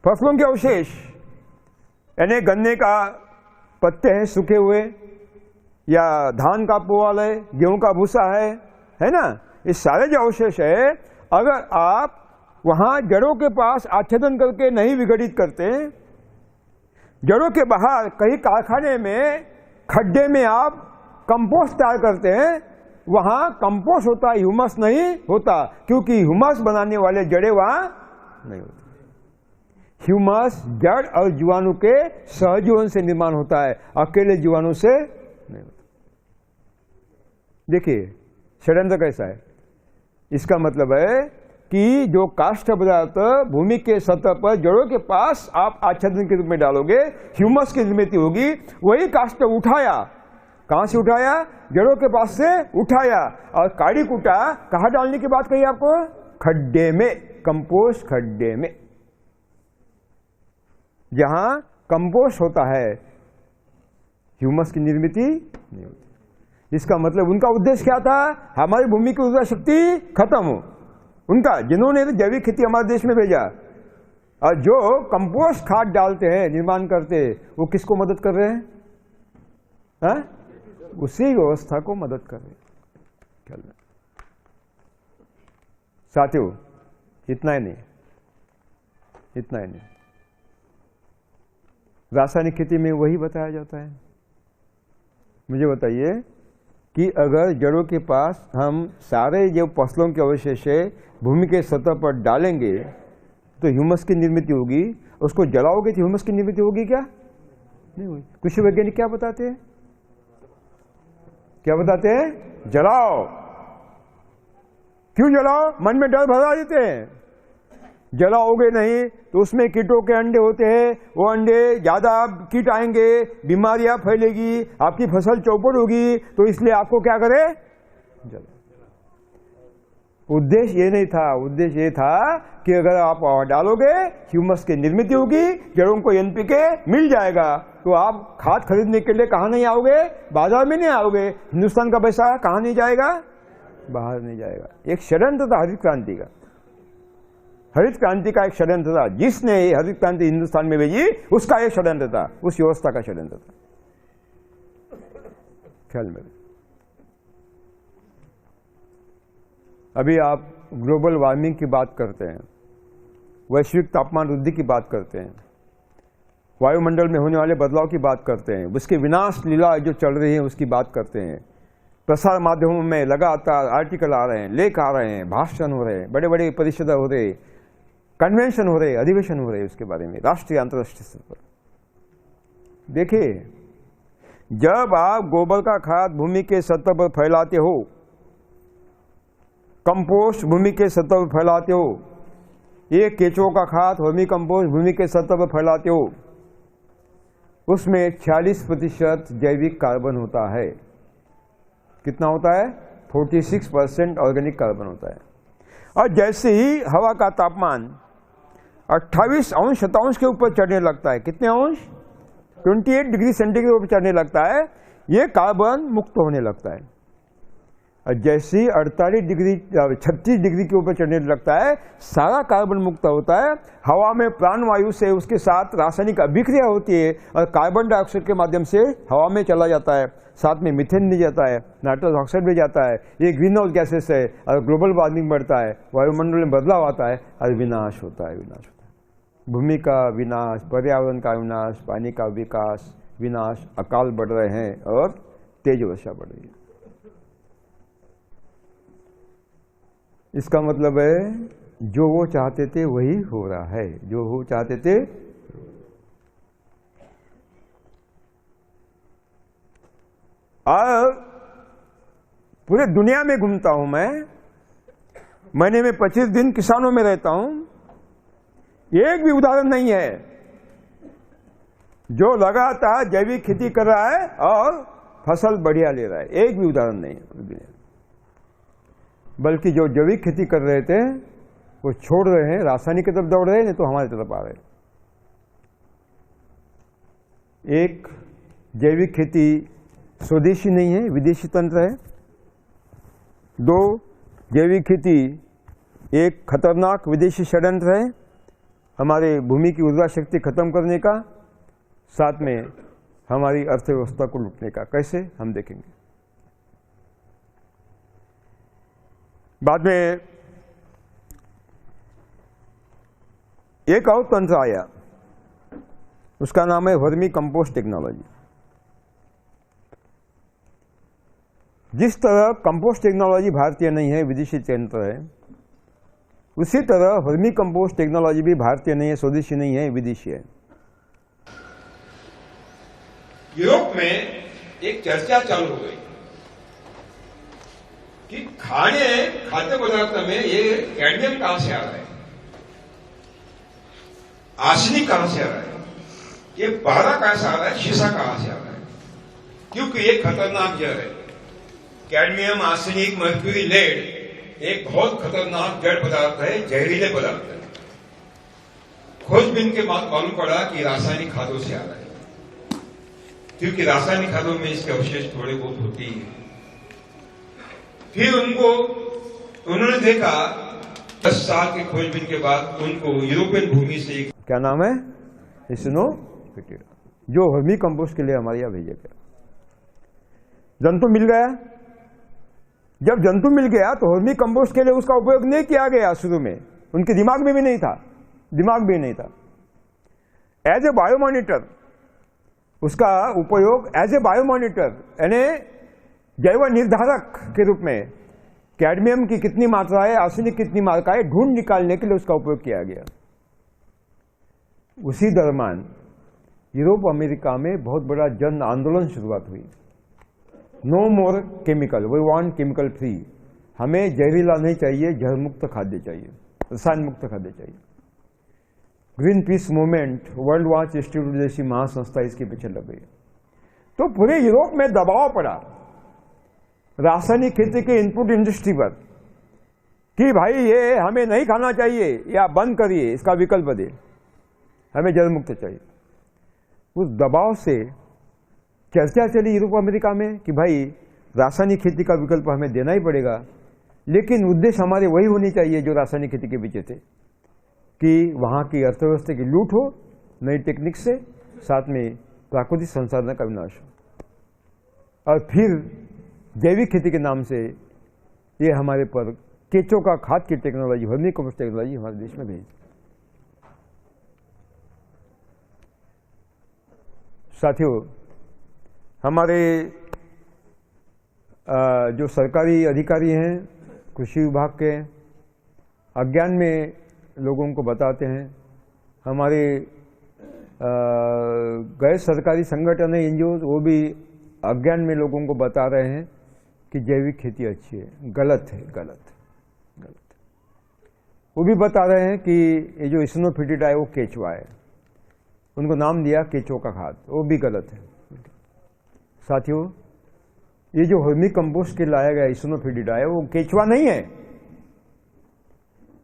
फसलों के अवशेष यानी गन्ने का पत्ते हैं सूखे हुए, या धान का पुआल है, गेहूं का भूसा है ना, ये सारे जो अवशेष है, अगर आप वहां जड़ों के पास आच्छादन करके नहीं विघटित करते, जड़ों के बाहर कहीं कारखाने में खड्डे में आप कंपोस्ट तैयार करते हैं, वहां कंपोस्ट होता है, ह्यूमस नहीं होता, क्योंकि ह्यूमस बनाने वाले जड़ें वहां नहीं होती। ह्यूमस जड़ और जीवाणु के सहजीवन से निर्माण होता है, अकेले जीवाणु से नहीं होता। देखिए षड्यंत्र कैसा है। इसका मतलब है कि जो काष्ठ पदार्थ भूमि के सतह पर जड़ों के पास आप आच्छादन के रूप में डालोगे, ह्यूमस की निर्मित होगी। वही काष्ठ उठाया, कहां से उठाया? जड़ों के पास से उठाया, और काड़ी कूटा कहां डालने की बात कही आपको? खड्डे में, कंपोस्ट खड्डे में, जहां कंपोस्ट होता है, ह्यूमस की निर्मित नहीं होती। इसका मतलब उनका उद्देश्य क्या था? हमारी भूमि की उर्वरा शक्ति खत्म हो। उनका, जिन्होंने जैविक खेती हमारे देश में भेजा, और जो कंपोस्ट खाद डालते हैं, निर्माण करते हैं, वो किसको मदद कर रहे हैं? उसी व्यवस्था को मदद कर रहे हैं। साथियों, इतना ही नहीं, रासायनिक खेती में वही बताया जाता है। मुझे बताइए कि अगर जड़ों के पास हम सारे जो फसलों के अवशेष है भूमि के सतह पर डालेंगे तो ह्यूमस की निर्मित होगी। उसको जलाओगे तो ह्यूमस की निर्मित होगी क्या? नहीं होगी। कृषि वैज्ञानिक क्या बताते हैं? क्या बताते हैं? जलाओ। क्यों जलाओ? मन में डर भरा देते हैं। जलाओगे नहीं तो उसमें कीटों के अंडे होते हैं, वो अंडे ज्यादा कीट आएंगे, बीमारियां फैलेगी, आपकी फसल चौपट होगी, तो इसलिए आपको क्या करे? जलाओ। उद्देश्य ये नहीं था, उद्देश्य ये था कि अगर आप डालोगे ह्यूमस की निर्मित होगी, जड़ों को एनपीके मिल जाएगा, तो आप खाद खरीदने के लिए कहां नहीं आओगे? बाजार में नहीं आओगे। हिंदुस्तान का पैसा कहां नहीं जाएगा? बाहर नहीं जाएगा। एक षड्यंत्र था हरित क्रांति का। हरित क्रांति का एक षड्यंत्र था। जिसने हरित क्रांति हिंदुस्तान में भेजी उसका एक षड्यंत्र था, उस व्यवस्था का षड्यंत्र था। ख्याल में अभी आप ग्लोबल वार्मिंग की बात करते हैं, वैश्विक तापमान वृद्धि की बात करते हैं, वायुमंडल में होने वाले बदलाव की बात करते हैं, उसकी विनाश लीला जो चल रही है उसकी बात करते हैं। प्रसार माध्यमों में लगातार आर्टिकल आ रहे हैं, लेख आ रहे हैं, भाषण हो रहे हैं, बड़े बड़े परिषद हो रहे, कन्वेंशन हो रहे, अधिवेशन हो रहे उसके बारे में राष्ट्रीय अंतर्राष्ट्रीय स्तर पर। देखिए, जब आप गोबर का खाद भूमि के सतह पर फैलाते हो, कंपोस्ट भूमि के सतह पर फैलाते हो, ये केंचुओं का खाद वर्मी कंपोस्ट भूमि के सतह पर फैलाते हो, उसमें 46% जैविक कार्बन होता है। कितना होता है? 46% ऑर्गेनिक कार्बन होता है। और जैसे ही हवा का तापमान 28 अंश शतांश के ऊपर चढ़ने लगता है, कितने अंश? 28 डिग्री सेंटीग्रेड ऊपर चढ़ने लगता है, ये कार्बन मुक्त होने लगता है। और जैसे ही 36 डिग्री के ऊपर चढ़ने लगता है, सारा कार्बन मुक्त होता है। हवा में प्राणवायु से उसके साथ रासायनिक अभिक्रिया होती है और कार्बन डाइऑक्साइड के माध्यम से हवा में चला जाता है, साथ में मीथेन भी जाता है, नाइट्रस ऑक्साइड भी जाता है। ये ग्रीन हाउस गैसेस है और ग्लोबल वार्मिंग बढ़ता है, वायुमंडल में बदलाव आता है और विनाश होता है। विनाश होता है, भूमि का विनाश, पर्यावरण का विनाश, पानी का विकास विनाश, अकाल बढ़ रहे हैं और तेज वर्षा बढ़ रही है। इसका मतलब है जो वो चाहते थे वही हो रहा है, जो वो चाहते थे। और पूरे दुनिया में घूमता हूं मैं, महीने में 25 दिन किसानों में रहता हूं, एक भी उदाहरण नहीं है जो लगातार जैविक खेती कर रहा है और फसल बढ़िया ले रहा है। एक भी उदाहरण नहीं है। बल्कि जो जैविक खेती कर रहे थे वो छोड़ रहे हैं, रासायनिक की तरफ दौड़ रहे हैं, नहीं तो हमारी तरफ आ रहे हैं। एक, जैविक खेती स्वदेशी नहीं है, विदेशी तंत्र है। 2, जैविक खेती एक खतरनाक विदेशी षड्यंत्र है हमारे भूमि की उर्वरा शक्ति खत्म करने का, साथ में हमारी अर्थव्यवस्था को लूटने का। कैसे? हम देखेंगे। बाद में एक और तंत्र आया, उसका नाम है वर्मी कंपोस्ट टेक्नोलॉजी। जिस तरह कंपोस्ट टेक्नोलॉजी भारतीय नहीं है, विदेशी तंत्र है, उसी तरह वर्मी कंपोस्ट टेक्नोलॉजी भी भारतीय नहीं है, स्वदेशी नहीं है, विदेशी है। यूरोप में एक चर्चा चालू हो गई कि खाद्य पदार्थ में ये कैडमियम कहां से आ रहा है, आर्सेनिक कहां से आ रहा है, ये पारा कहां से आ रहा है, शीशा कहां से आ रहा है, क्योंकि ये खतरनाक जड़ है। कैडमियम, आर्सेनिक, मर्क्यूरी, लेड एक बहुत खतरनाक जड़ पदार्थ है, जहरीले पदार्थ है। खोजबीन के बाद मालूम पड़ा कि रासायनिक खादों से आ रहा है, क्योंकि रासायनिक खादों में इसके अवशेष थोड़े बहुत होती है। फिर उन्होंने देखा 10 साल के खोजबीन के बाद उनको यूरोपियन भूमि से, क्या नाम है, एसिनोफिटिडा, जो वर्मी कंपोस्ट के लिए हमारे यहां भेजा गया। जंतु मिल गया। जब जंतु मिल गया तो वर्मी कंपोस्ट के लिए उसका उपयोग नहीं किया गया शुरू में, उनके दिमाग में भी नहीं था, एज ए बायोमॉनिटर उसका उपयोग, एज ए बायोमॉनिटर यानी जैव निर्धारक के रूप में कैडमियम की कितनी मात्रा है, आर्सेनिक कितनी मात्रा है, ढूंढ निकालने के लिए उसका उपयोग किया गया। उसी दरम्यान यूरोप अमेरिका में बहुत बड़ा जन आंदोलन शुरुआत हुई। No more chemical, we want chemical free. हमें जहरीला नहीं चाहिए, जहर मुक्त खाद्य चाहिए, रसायन मुक्त खाद्य चाहिए। Green peas movement, world watch institute जैसी महासंस्था इसके पीछे लग गई। तो पूरे यूरोप में दबाव पड़ा रासायनिक खेती के इनपुट इंडस्ट्री पर कि भाई ये हमें नहीं खाना चाहिए या बंद करिए, इसका विकल्प दे, हमें जल मुक्त चाहिए। उस दबाव से चर्चा चली यूरोप अमेरिका में कि भाई रासायनिक खेती का विकल्प हमें देना ही पड़ेगा, लेकिन उद्देश्य हमारे वही होनी चाहिए जो रासायनिक खेती के पीछे थे कि वहाँ की अर्थव्यवस्था की लूट हो नई टेक्निक से, साथ में प्राकृतिक संसाधन का विनाश हो, और फिर जैविक खेती के नाम से ये हमारे पर केंचों का खाद की टेक्नोलॉजी, वर्मी कंपोस्ट टेक्नोलॉजी हमारे देश में भेज। साथियों, हमारे जो सरकारी अधिकारी हैं कृषि विभाग के, अज्ञान में लोगों को बताते हैं। हमारे गैर सरकारी संगठन है, एनजीओ, वो भी अज्ञान में लोगों को बता रहे हैं कि जैविक खेती अच्छी है। गलत है, गलत गलत। वो भी बता रहे हैं कि ये जो स्नोफिटिडा है वो केचुआ है, उनको नाम दिया केचुआ का खाद, वो भी गलत है। साथियों, ये जो वर्मी कंपोस्ट के लाया गया स्नोफिटिडा है वो केचुआ नहीं है।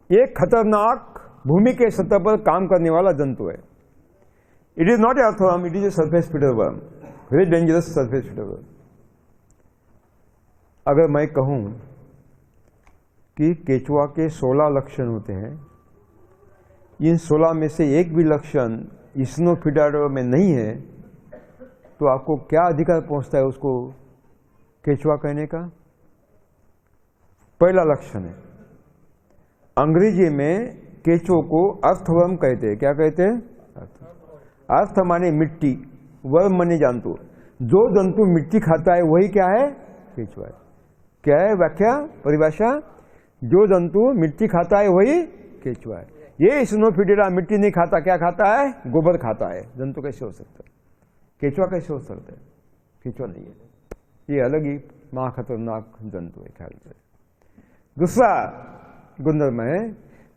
ये खतरनाक भूमि के सतह पर काम करने वाला जंतु है। It is not a earthworm, it is a surface feeder worm, very dangerous surface feeder worm. अगर मैं कहूं कि केचुआ के 16 लक्षण होते हैं, इन 16 में से एक भी लक्षण स्नोफिटिडा में नहीं है, तो आपको क्या अधिकार पहुंचता है उसको केचुआ कहने का? पहला लक्षण है, अंग्रेजी में केचुआ को अर्थवर्म कहते हैं। क्या कहते हैं? अर्थ माने मिट्टी, वर्म माने जंतु। जो जंतु मिट्टी खाता है वही क्या है? केचुआ है। क्या है व्याख्या, परिभाषा? जो जंतु मिट्टी खाता है वही केचुआ है। ये स्नोफिटिडा मिट्टी नहीं खाता, क्या खाता है? गोबर खाता है। जंतु कैसे हो सकता है? केचुआ कैसे हो सकता है? केचुआ नहीं है, ये अलग ही महा खतरनाक जंतु है ख्याल से। दूसरा गुणधर्म है,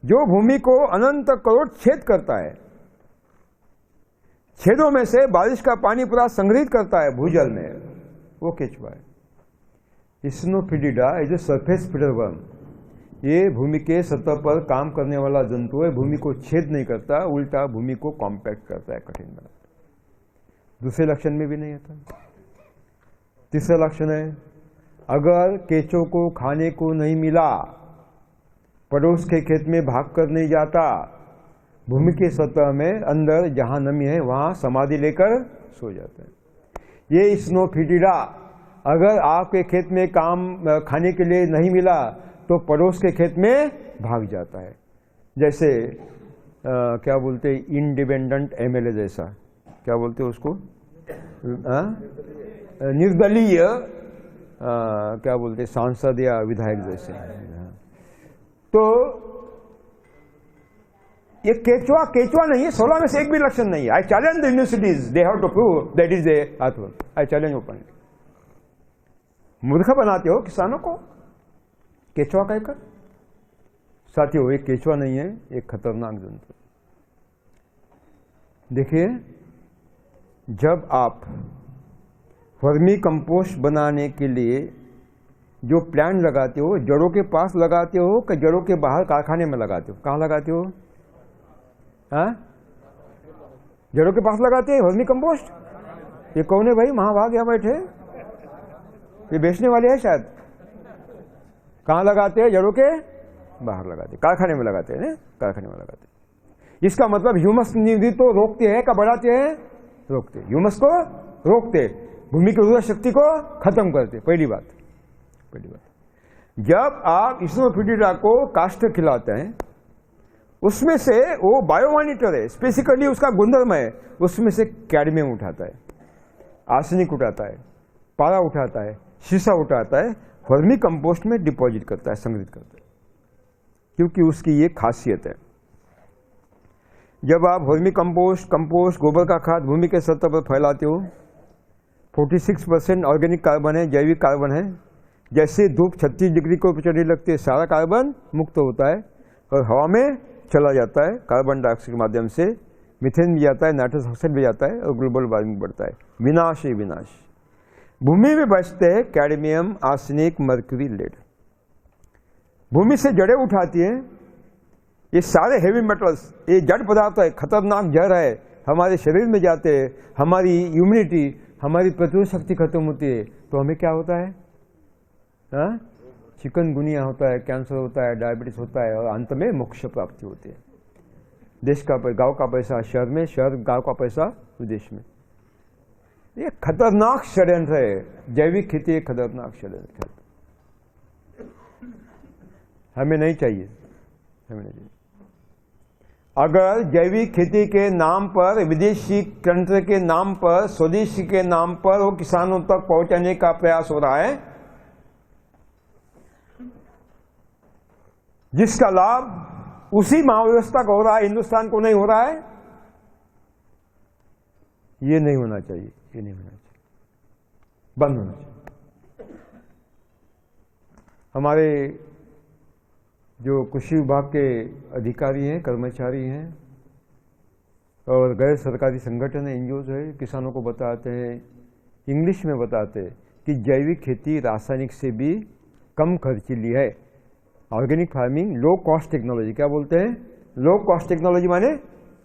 जो भूमि को अनंत करोड़ छेद करता है, छेदों में से बारिश का पानी पूरा संग्रहित करता है भूजल में, वो केचुआ है। स्नोफिटिडा is a surface feeder worm. ये भूमि के सतह पर काम करने वाला जंतु है, भूमि को छेद नहीं करता, उल्टा भूमि को कॉम्पैक्ट करता है, कठिन बनाता है। दूसरे लक्षण में भी नहीं आता। तीसरा लक्षण है, अगर केंचों को खाने को नहीं मिला, पड़ोस के खेत में भागकर नहीं जाता, भूमि की सतह में अंदर जहां नमी है वहां समाधि लेकर सो जाता है। ये स्नोफिटिडा अगर आपके खेत में खाने के लिए नहीं मिला तो पड़ोस के खेत में भाग जाता है। जैसे क्या बोलते हैं, इंडिपेंडेंट एमएलए जैसा, क्या बोलते हैं उसको, निर्दलीय क्या बोलते हैं, सांसद या विधायक जैसे। तो ये केचुआ नहीं है, 16 में से एक भी लक्षण नहीं है। I challenge the universities, they have to prove that is a earthworm. I challenge open. मूर्ख बनाते हो किसानों को केचुआ कहकर। साथियों, एक केचुआ नहीं है, एक खतरनाक जंतु। देखिए, जब आप वर्मी कंपोस्ट बनाने के लिए जो प्लांट लगाते हो, जड़ों के पास लगाते हो कि जड़ों के बाहर कारखाने में लगाते हो? कहाँ लगाते हो? हाँ, जड़ों के पास लगाते हैं वर्मी कंपोस्ट। ये कौन है भाई? महाभाग यहाँ बैठे, ये बेचने वाले हैं शायद। कहाँ लगाते हैं? जड़ों के बाहर लगाते, कारखाने में लगाते हैं ना, कारखाने में लगाते हैं। इसका मतलब ह्यूमस निधि तो रोकते हैं का बढ़ाते हैं? रोकते। ह्यूमस को रोकते, भूमि की उर्वरा शक्ति को खत्म करते। पहली बात। जब आप स्नोफिटिडा को काष्ठ खिलाते हैं, उसमें से वो बायोमॉनिटर है, स्पेसिफिकली उसका गुणधर्म है, उसमें से कैडमियम उठाता है, आर्सेनिक उठाता है, पारा उठाता है, शीशा उठाता है, वर्मी कंपोस्ट में डिपॉजिट करता है, संग्रहित करता है, क्योंकि उसकी ये खासियत है। जब आप वर्मी कंपोस्ट गोबर का खाद भूमि के सतह पर फैलाते हो, 46% ऑर्गेनिक कार्बन है, जैविक कार्बन है। जैसे धूप 36 डिग्री को चढ़ने लगती है, सारा कार्बन मुक्त होता है और हवा में चला जाता है कार्बन डाइऑक्साइड के माध्यम से, मीथेन भी जाता है, नाइट्रस ऑक्साइड भी जाता है और ग्लोबल वार्मिंग बढ़ता है। विनाश ही विनाश। भूमि में बचते हैं कैडमियम, आर्सेनिक, मर्क्यूरी, लेड। भूमि से जड़ें उठाती हैं ये सारे हेवी मेटल्स, ये जड़ पदार्थ है, खतरनाक जहर है, हमारे शरीर में जाते हैं, हमारी इम्यूनिटी, हमारी प्रतिरोध शक्ति खत्म होती है, तो हमें क्या होता है? चिकनगुनिया होता है, कैंसर होता है, डायबिटीज होता है और अंत में मोक्ष प्राप्ति होती है। देश का गांव का पैसा शहर में, शहर गांव का पैसा विदेश में। ये खतरनाक षड्यंत्र है। जैविक खेती एक खतरनाक षड्यंत्र है, हमें नहीं चाहिए, हमें नहीं चाहिए। अगर जैविक खेती के नाम पर, विदेशी तंत्र के नाम पर, स्वदेशी के नाम पर वो किसानों तक पहुंचाने का प्रयास हो रहा है, जिसका लाभ उसी महाव्यवस्था को हो रहा है, हिंदुस्तान को नहीं हो रहा है, ये नहीं होना चाहिए, ये नहीं होना चाहिए, बंद होना चाहिए। हमारे जो कृषि विभाग के अधिकारी हैं, कर्मचारी हैं और गैर सरकारी संगठन है, एनजीओ है, किसानों को बताते हैं, इंग्लिश में बताते हैं कि जैविक खेती रासायनिक से भी कम खर्चीली है। Organic farming low cost technology, क्या बोलते हैं? लो कॉस्ट टेक्नोलॉजी माने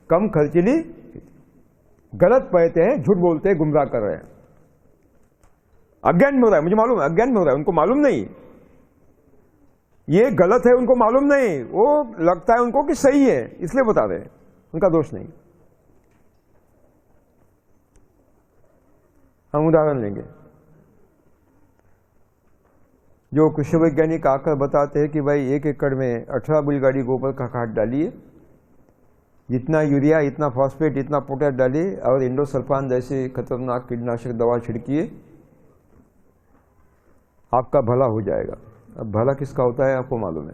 कम खर्चीली। गलत कहते हैं, झूठ बोलते हैं, गुमराह कर रहे हैं। अज्ञान में हो रहा है, मुझे मालूम है, अज्ञान में हो रहा है, उनको मालूम नहीं ये गलत है, उनको मालूम नहीं, वो लगता है उनको कि सही है इसलिए बता रहे हैं, उनका दोष नहीं। हम उदाहरण लेंगे, जो कृषि वैज्ञानिक आकर बताते हैं कि भाई 1 एकड़ में 18 बैलगाड़ी गोबर का खाद डालिए, जितना यूरिया, इतना फॉस्फेट, इतना पोटैश डालिए और इंडोसल्फान जैसे खतरनाक कीटनाशक दवा छिड़किए, आपका भला हो जाएगा। अब भला किसका होता है आपको मालूम है।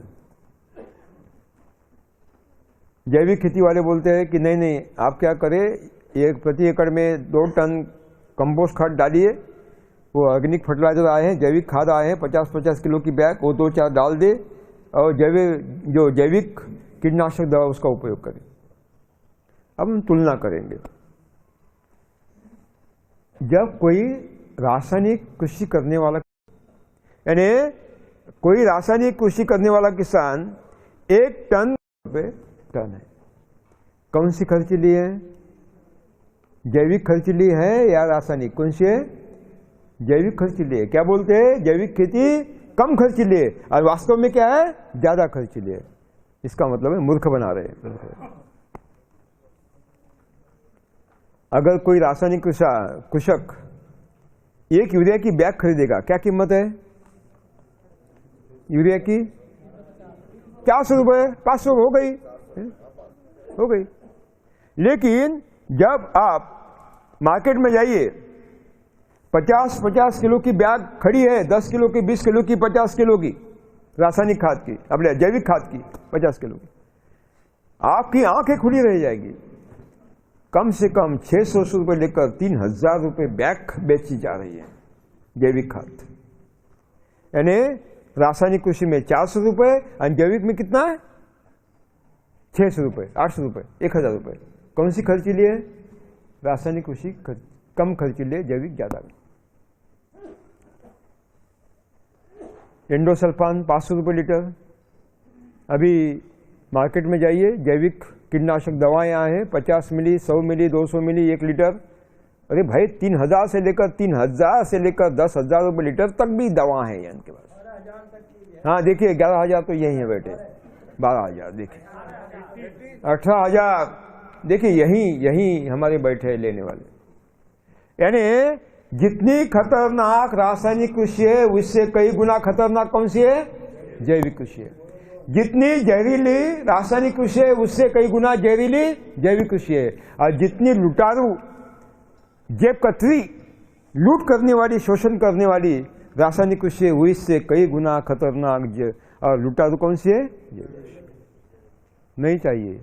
जैविक खेती वाले बोलते हैं कि नहीं नहीं, आप क्या करें, प्रति एकड़ में 2 टन कंपोस्ट खाद डालिए, वो ऑर्गेनिक फर्टिलाइजर आए हैं, जैविक खाद आए हैं, 50-50 किलो की बैग, वो 2-4 डाल दे और जैविक कीटनाशक दवा उसका उपयोग करें। अब हम तुलना करेंगे, जब कोई रासायनिक कृषि करने वाला, यानी कोई रासायनिक कृषि करने वाला किसान 1 टन पे टन है, कौन सी खर्चीली है? जैविक खर्चीली है या रासायनिक? कौन सी है? जैविक खर्चीली है। क्या बोलते हैं? जैविक खेती कम खर्चीली है और वास्तव में क्या है? ज्यादा खर्चीली है। इसका मतलब है मूर्ख बना रहे हैं। अगर कोई रासायनिक कृषक 1 यूरिया की बैग खरीदेगा, क्या कीमत है यूरिया की? 400 रुपये, 500 हो गई। लेकिन जब आप मार्केट में जाइए, 50-50 किलो की बैग खड़ी है, 10 किलो की, 20 किलो की, 50 किलो की रासायनिक खाद की, अपने जैविक खाद की 50 किलो की, आपकी आंखें खुली रह जाएगी। कम से कम 600 रुपये लेकर 3000 रुपये बैग बेची जा रही है जैविक खाद। यानी रासायनिक कृषि में 400 रुपये और जैविक में कितना है? 600 रुपये, 800 रुपये, 1000 रुपये। कौन सी खर्चीली है? रासायनिक कृषि कम खर्चीली है, जैविक ज्यादा। इंडोसल्फान 500 रुपये लीटर। अभी मार्केट में जाइए, जैविक कीटनाशक दवाएं आए हैं, 50 मिली, 100 मिली, 200 मिली 1 लीटर। अरे भाई 3000 से लेकर 10,000 रुपये लीटर तक भी दवा है इनके पास। हाँ देखिए, 11,000 तो यही है बेटे, 12,000 देखिए, 18,000 देखिए, यही हमारे बैठे लेने वाले। यानी जितनी खतरनाक रासायनिक कृषि है, उससे कई गुना खतरनाक कौन सी है? जैविक कृषि है। जितनी जहरीली रासायनिक कृषि है, उससे कई गुना जहरीली जैविक कृषि है। और जितनी लुटारू, जेब कतरी, लूट करने वाली, शोषण करने वाली रासायनिक कृषि है, उससे कई गुना खतरनाक और लुटारू कौन सी है? नहीं चाहिए।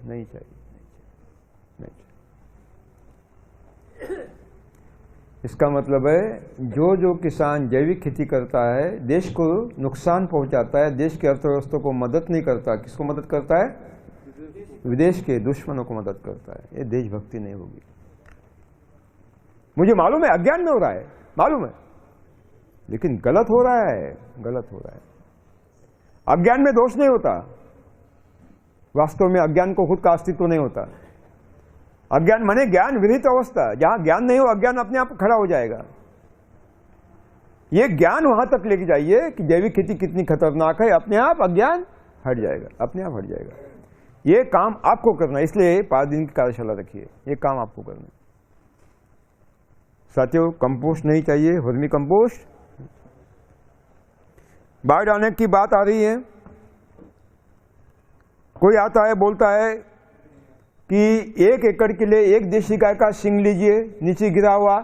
इसका मतलब है जो किसान जैविक खेती करता है देश को नुकसान पहुंचाता है, देश की अर्थव्यवस्था को मदद नहीं करता, किसको मदद करता है? विदेश के दुश्मनों को मदद करता है। ये देशभक्ति नहीं होगी। मुझे मालूम है अज्ञान में हो रहा है, मालूम है, लेकिन गलत हो रहा है, गलत हो रहा है। अज्ञान में दोष नहीं होता, वास्तव में अज्ञान को खुद का अस्तित्व नहीं होता। अज्ञान माने ज्ञान विरहित अवस्था, जहां ज्ञान नहीं हो अज्ञान अपने आप खड़ा हो जाएगा। ये ज्ञान वहां तक लेके जाइए कि जैविक खेती कितनी खतरनाक है, अपने आप अज्ञान हट जाएगा, अपने आप हट जाएगा। ये काम आपको करना है, इसलिए 5 दिन की कार्यशाला रखिए, ये काम आपको करना है। साथियों, कंपोस्ट नहीं चाहिए, वर्मी कंपोस्ट। बाढ़ आने की बात आ रही है, कोई आता है बोलता है कि 1 एकड़ के लिए 1 देशी गाय का सींग लीजिए, नीचे गिरा हुआ,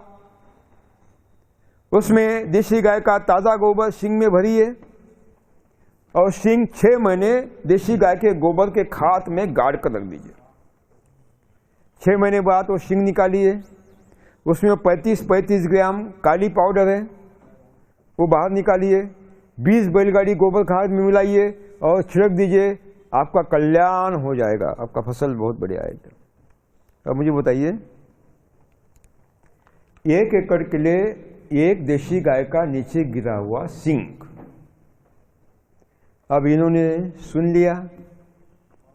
उसमें देशी गाय का ताजा गोबर सींग में भरिए और सींग 6 महीने देशी गाय के गोबर के खाद में गाड़ कर रख दीजिए। 6 महीने बाद वो सींग निकालिए, उसमें 35 ग्राम काली पाउडर है वो बाहर निकालिए, 20 बैलगाड़ी गोबर खाद में मिलाइए और छिड़क दीजिए। आपका कल्याण हो जाएगा, आपका फसल बहुत बढ़िया आएगा। अब मुझे बताइए, 1 एकड़ के लिए 1 देशी गाय का नीचे गिरा हुआ सींग। अब इन्होंने सुन लिया,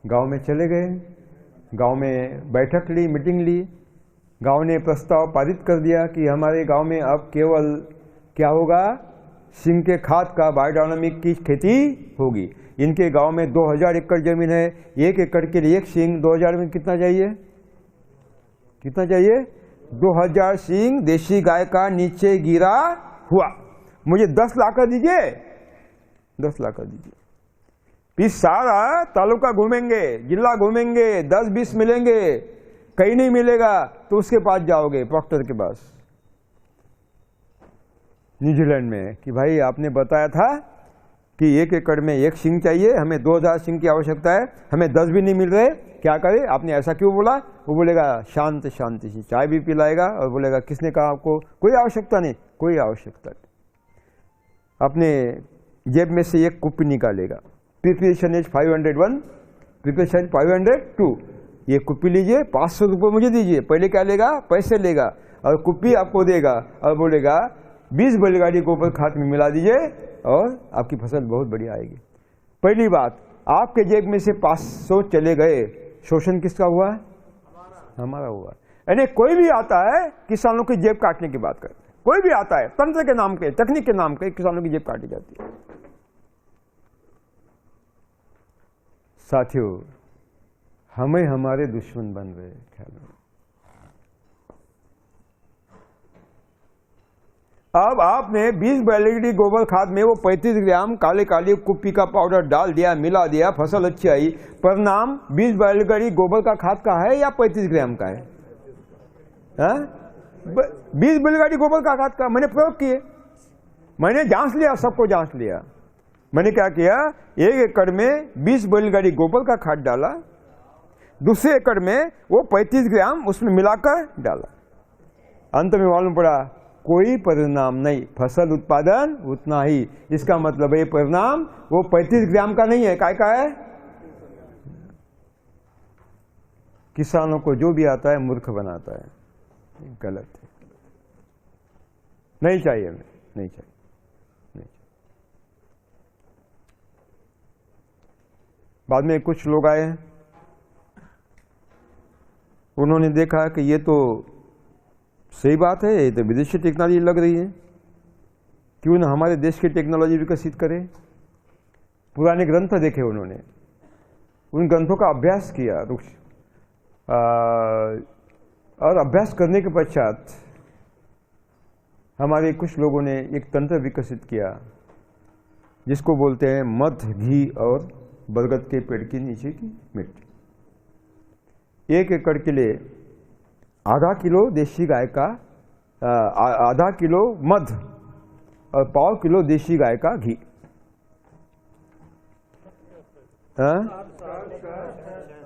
गांव में चले गए, गांव में बैठक ली, मीटिंग ली, गांव ने प्रस्ताव पारित कर दिया कि हमारे गांव में अब केवल क्या होगा, सींग के खाद का बायोडायनामिक की खेती होगी। इनके गांव में 2000 एकड़ जमीन है, 1 एकड़ के लिए 1 सींग, 2000 में कितना चाहिए, कितना चाहिए? 2000 सींग देशी गाय का नीचे गिरा हुआ। मुझे 10 लाख दीजिए, 10 लाख दीजिए। फिर सारा तालुका घूमेंगे, जिला घूमेंगे, 10-20 मिलेंगे, कहीं नहीं मिलेगा तो उसके पास जाओगे, प्रॉक्टर के पास न्यूजीलैंड में, कि भाई आपने बताया था कि 1 एकड़ में 1 सींग चाहिए, हमें 2000 सींग की आवश्यकता है, हमें 10 भी नहीं मिल रहे, क्या करें? आपने ऐसा क्यों बोला? वो बोलेगा शांति से चाय भी पिलाएगा और बोलेगा किसने कहा आपको? कोई आवश्यकता नहीं, कोई आवश्यकता नहीं। अपने जेब में से 1 कुप्पी निकालेगा, प्रिपरेशन इज 501, प्रिपरेशन 502, ये कुप्पी लीजिए, 500 रुपये मुझे दीजिए। पहले क्या लेगा? पैसे लेगा और कुप्पी आपको देगा और बोलेगा 20 बैलगाड़ी गोबर खाद में मिला दीजिए और आपकी फसल बहुत बढ़िया आएगी। पहली बात, आपके जेब में से 500 चले गए, शोषण किसका हुआ? हमारा हुआ। यानी कोई भी आता है किसानों की जेब काटने की बात करता है, कोई भी आता है तंत्र के नाम पे, तकनीक के नाम पे किसानों की जेब काटी जाती है। साथियों, हमें हमारे दुश्मन बन रहे हैं, ख्याल रखो। अब आपने 20 बैलगाड़ी गोबर खाद में वो 35 ग्राम काले कुप्पी का पाउडर डाल दिया, मिला दिया, फसल अच्छी आई, परिणाम 20 बैलगाड़ी गोबर का खाद का है या 35 ग्राम का है? 20 बैलगाड़ी गोबर का खाद का। मैंने प्रयोग किए, मैंने जांच लिया, सबको जांच लिया। मैंने क्या किया, 1 एकड़ में 20 बैलगाड़ी गोबर का खाद डाला, दूसरे एकड़ में वो 35 ग्राम उसमें मिलाकर डाला। अंत में मालूम पड़ा कोई परिणाम नहीं, फसल उत्पादन उतना ही। इसका मतलब है परिणाम वो 35 ग्राम का नहीं है, काय का है? किसानों को जो भी आता है मूर्ख बनाता है, गलत है, नहीं चाहिए, हमें नहीं चाहिए, नहीं चाहिए। बाद में कुछ लोग आए, उन्होंने देखा कि ये तो सही बात है, ये तो विदेशी टेक्नोलॉजी लग रही है, क्यों ना हमारे देश की टेक्नोलॉजी विकसित करें। पुराने ग्रंथ देखे उन्होंने, उन ग्रंथों का अभ्यास किया, और अभ्यास करने के पश्चात हमारे कुछ लोगों ने एक तंत्र विकसित किया जिसको बोलते हैं मध, घी और बरगद के पेड़ के नीचे की मिट्टी। 1 एकड़ के लिए आधा किलो देशी गाय का, आधा किलो मध और 1/4 किलो देशी गाय का घी,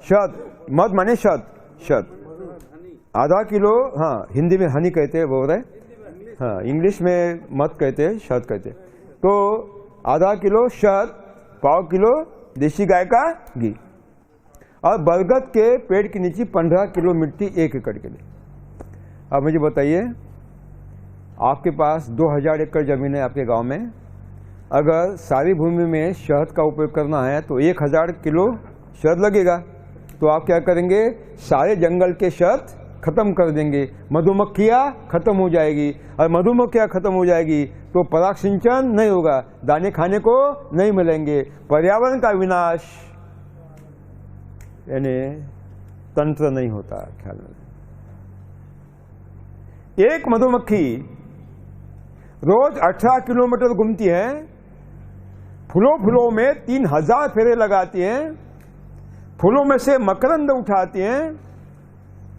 शहद, मध माने शहद, आधा किलो, हाँ हिंदी में हनी कहते हैं, बोल रहे हाँ, इंग्लिश में मध कहते हैं, शहद कहते हैं। तो आधा किलो शहद, पाव किलो देसी गाय का घी, और बरगद के पेड़ के नीचे 15 किलो मिट्टी 1 एकड़ के लिए। अब मुझे बताइए, आपके पास 2000 एकड़ जमीन है आपके गांव में, अगर सारी भूमि में शहद का उपयोग करना है तो 1000 किलो शहद लगेगा। तो आप क्या करेंगे, सारे जंगल के शहद खत्म कर देंगे, मधुमक्खियाँ खत्म हो जाएगी, और मधुमक्खियाँ खत्म हो जाएगी तो पराग सिंचन नहीं होगा, दाने खाने को नहीं मिलेंगे, पर्यावरण का विनाश यानी तंत्र नहीं होता। ख्याल में, एक मधुमक्खी रोज 18 किलोमीटर घूमती है, फूलों में 3000 फेरे लगाती है, फूलों में से मकरंद उठाती है,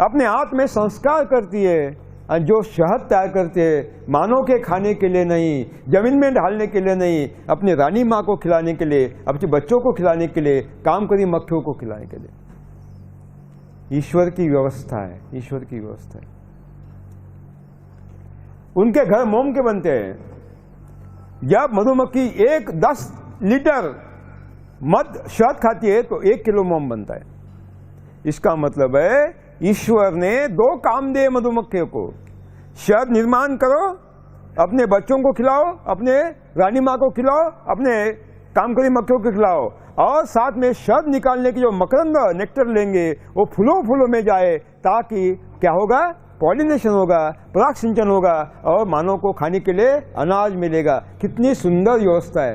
अपने हाथ में संस्कार करती है, और जो शहद तैयार करते हैं मानव के खाने के लिए नहीं, जमीन में डालने के लिए नहीं, अपनी रानी माँ को खिलाने के लिए, अपने बच्चों को खिलाने के लिए, काम करी मक्खियों को खिलाने के लिए। ईश्वर की व्यवस्था है, ईश्वर की व्यवस्था है। उनके घर मोम के बनते हैं। जब मधुमक्खी 10 लीटर मध शहद खाती है तो 1 किलो मोम बनता है। इसका मतलब है ईश्वर ने 2 काम दिए मधुमक्खियों को, शहद निर्माण करो, अपने बच्चों को खिलाओ, अपने रानी माँ को खिलाओ, अपने काम करी मक्खियों को खिलाओ, और साथ में शहद निकालने की जो मकरंद नेक्टर लेंगे वो फूलों में जाए, ताकि क्या होगा, पॉलिनेशन होगा, पराग सिंचन होगा, और मानव को खाने के लिए अनाज मिलेगा। कितनी सुंदर व्यवस्था है।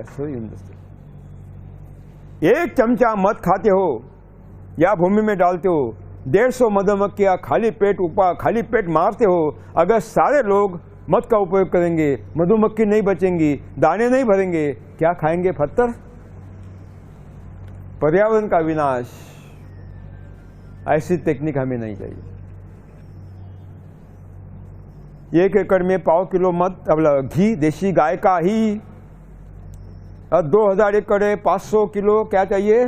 1 चमचा मध खाते हो या भूमि में डालते हो, 150 मधुमक्खियां खाली पेट मारते हो। अगर सारे लोग मध का उपयोग करेंगे, मधुमक्खी नहीं बचेंगी, दाने नहीं भरेंगे, क्या खाएंगे, पत्थर। पर्यावरण का विनाश, ऐसी टेक्निक हमें नहीं चाहिए। 1 एकड़ में पाव किलो मध घी देसी गाय का ही, और 2000 एकड़ है 500 किलो क्या चाहिए,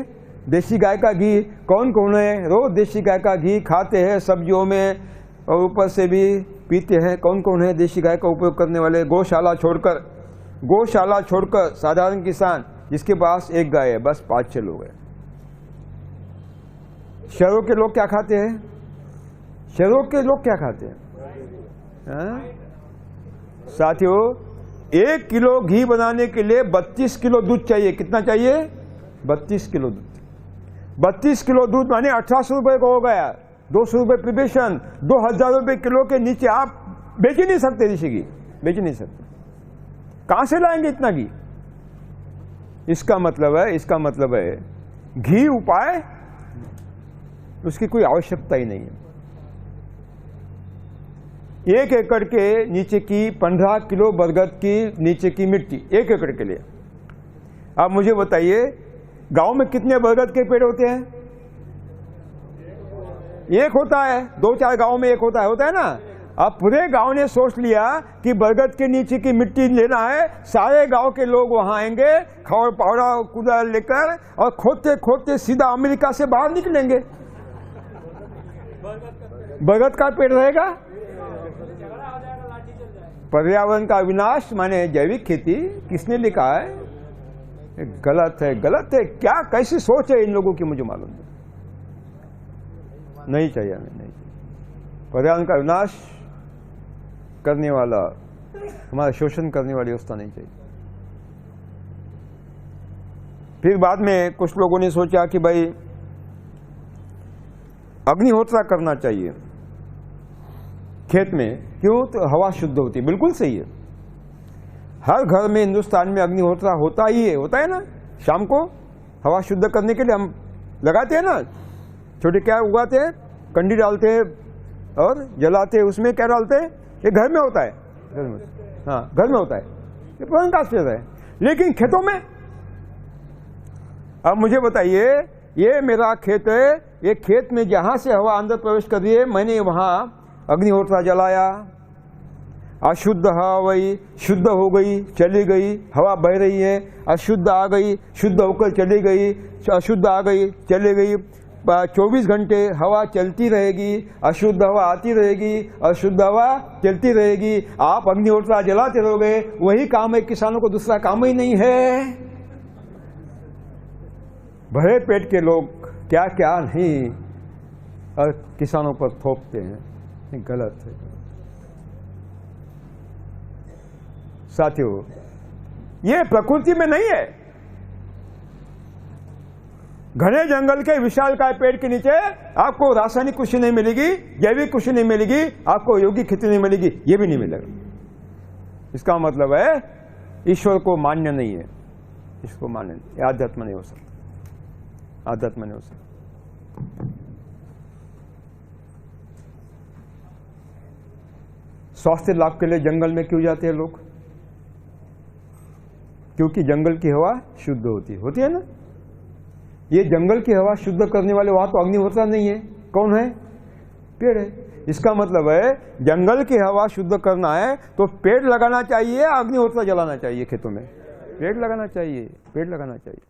देसी गाय का घी। कौन कौन है रोज देसी गाय का घी खाते हैं सब्जियों में, और ऊपर से भी पीते हैं। कौन कौन है देसी गाय का उपयोग करने वाले। गौशाला छोड़कर साधारण किसान जिसके पास 1 गाय है, बस 5-6 लोग हैं। शहरों के लोग क्या खाते हैं, शहरों के लोग क्या खाते हैं, साथियों, 1 किलो घी बनाने के लिए 32 किलो दूध चाहिए। कितना चाहिए, 32 किलो दूध। 32 किलो दूध माने 1800 रुपए का हो गया। 200 रुपए प्रिपरेशन, 2000 रुपए किलो के नीचे आप बेच ही नहीं सकते, ऋषि घी बेच ही नहीं सकते। कहां से लाएंगे इतना घी। इसका मतलब है घी उपाय, उसकी कोई आवश्यकता ही नहीं है। 1 एकड़ के नीचे की 15 किलो बरगद की नीचे की मिट्टी 1 एकड़ के लिए। अब मुझे बताइए, गांव में कितने बरगद के पेड़ होते हैं, 1 होता है। 2-4 गांव में 1 होता है ना। अब पूरे गांव ने सोच लिया कि बरगद के नीचे की मिट्टी लेना है, सारे गांव के लोग वहां आएंगे खौर पौड़ा कुदाल लेकर, और खोदते सीधा अमेरिका से बाहर निकलेंगे। बरगद का पेड़ रहेगा। पर्यावरण का विनाश माने जैविक खेती, किसने लिखा है, गलत है। क्या कैसी सोच है इन लोगों की, मुझे मालूम नहीं चाहिए, हमें नहीं चाहिए। पर्यावरण का विनाश करने वाला, हमारा शोषण करने वाली व्यवस्था नहीं चाहिए। फिर बाद में कुछ लोगों ने सोचा कि भाई अग्निहोत्र करना चाहिए खेत में, क्यों, तो हवा शुद्ध होती है। बिल्कुल सही है, हर घर में हिंदुस्तान में अग्निहोत्र होता है ना। शाम को हवा शुद्ध करने के लिए हम लगाते हैं ना, छोटे क्या उगाते हैं, कंडी डालते हैं और जलाते हैं। उसमें क्या डालते हैं, ये घर में होता है, घर में होता है, ये प्रकाश है। लेकिन खेतों में, अब मुझे बताइए, ये मेरा खेत है, ये खेत में जहां से हवा अंदर प्रवेश कर रही है, मैंने वहां अग्निहोत्र जलाया, अशुद्ध हवा वही शुद्ध हो गई, चली गई, हवा बह रही है, अशुद्ध आ गई, शुद्ध होकर चली गई, अशुद्ध आ गई, चली गई। 24 घंटे हवा चलती रहेगी, अशुद्ध हवा आती रहेगी, अशुद्ध हवा चलती रहेगी, आप अग्निहोत्र जलाते रहोगे, वही काम है किसानों को, दूसरा काम ही नहीं है। भरे पेट के लोग क्या क्या नहीं और किसानों पर थोपते हैं, गलत है साथियों। ये प्रकृति में नहीं है। घने जंगल के विशालकाय पेड़ के नीचे आपको रासायनिक कृषि नहीं मिलेगी, जैविक कृषि नहीं मिलेगी, आपको योगिक खेती नहीं मिलेगी, ये भी नहीं मिलेगा। इसका मतलब है ईश्वर को मान्य नहीं है, इसको मान्य नहीं, आध्यात्म नहीं हो सकता, आध्यात्म नहीं हो सकता। स्वास्थ्य लाभ के लिए जंगल में क्यों जाते हैं लोग? क्योंकि जंगल की हवा शुद्ध होती है ना। ये जंगल की हवा शुद्ध करने वाले वहां तो अग्निहोत्र नहीं है, कौन है? पेड़ है। इसका मतलब है जंगल की हवा शुद्ध करना है तो पेड़ लगाना चाहिए, अग्निहोत्र जलाना चाहिए खेतों में। पेड़ लगाना चाहिए, पेड़ लगाना चाहिए।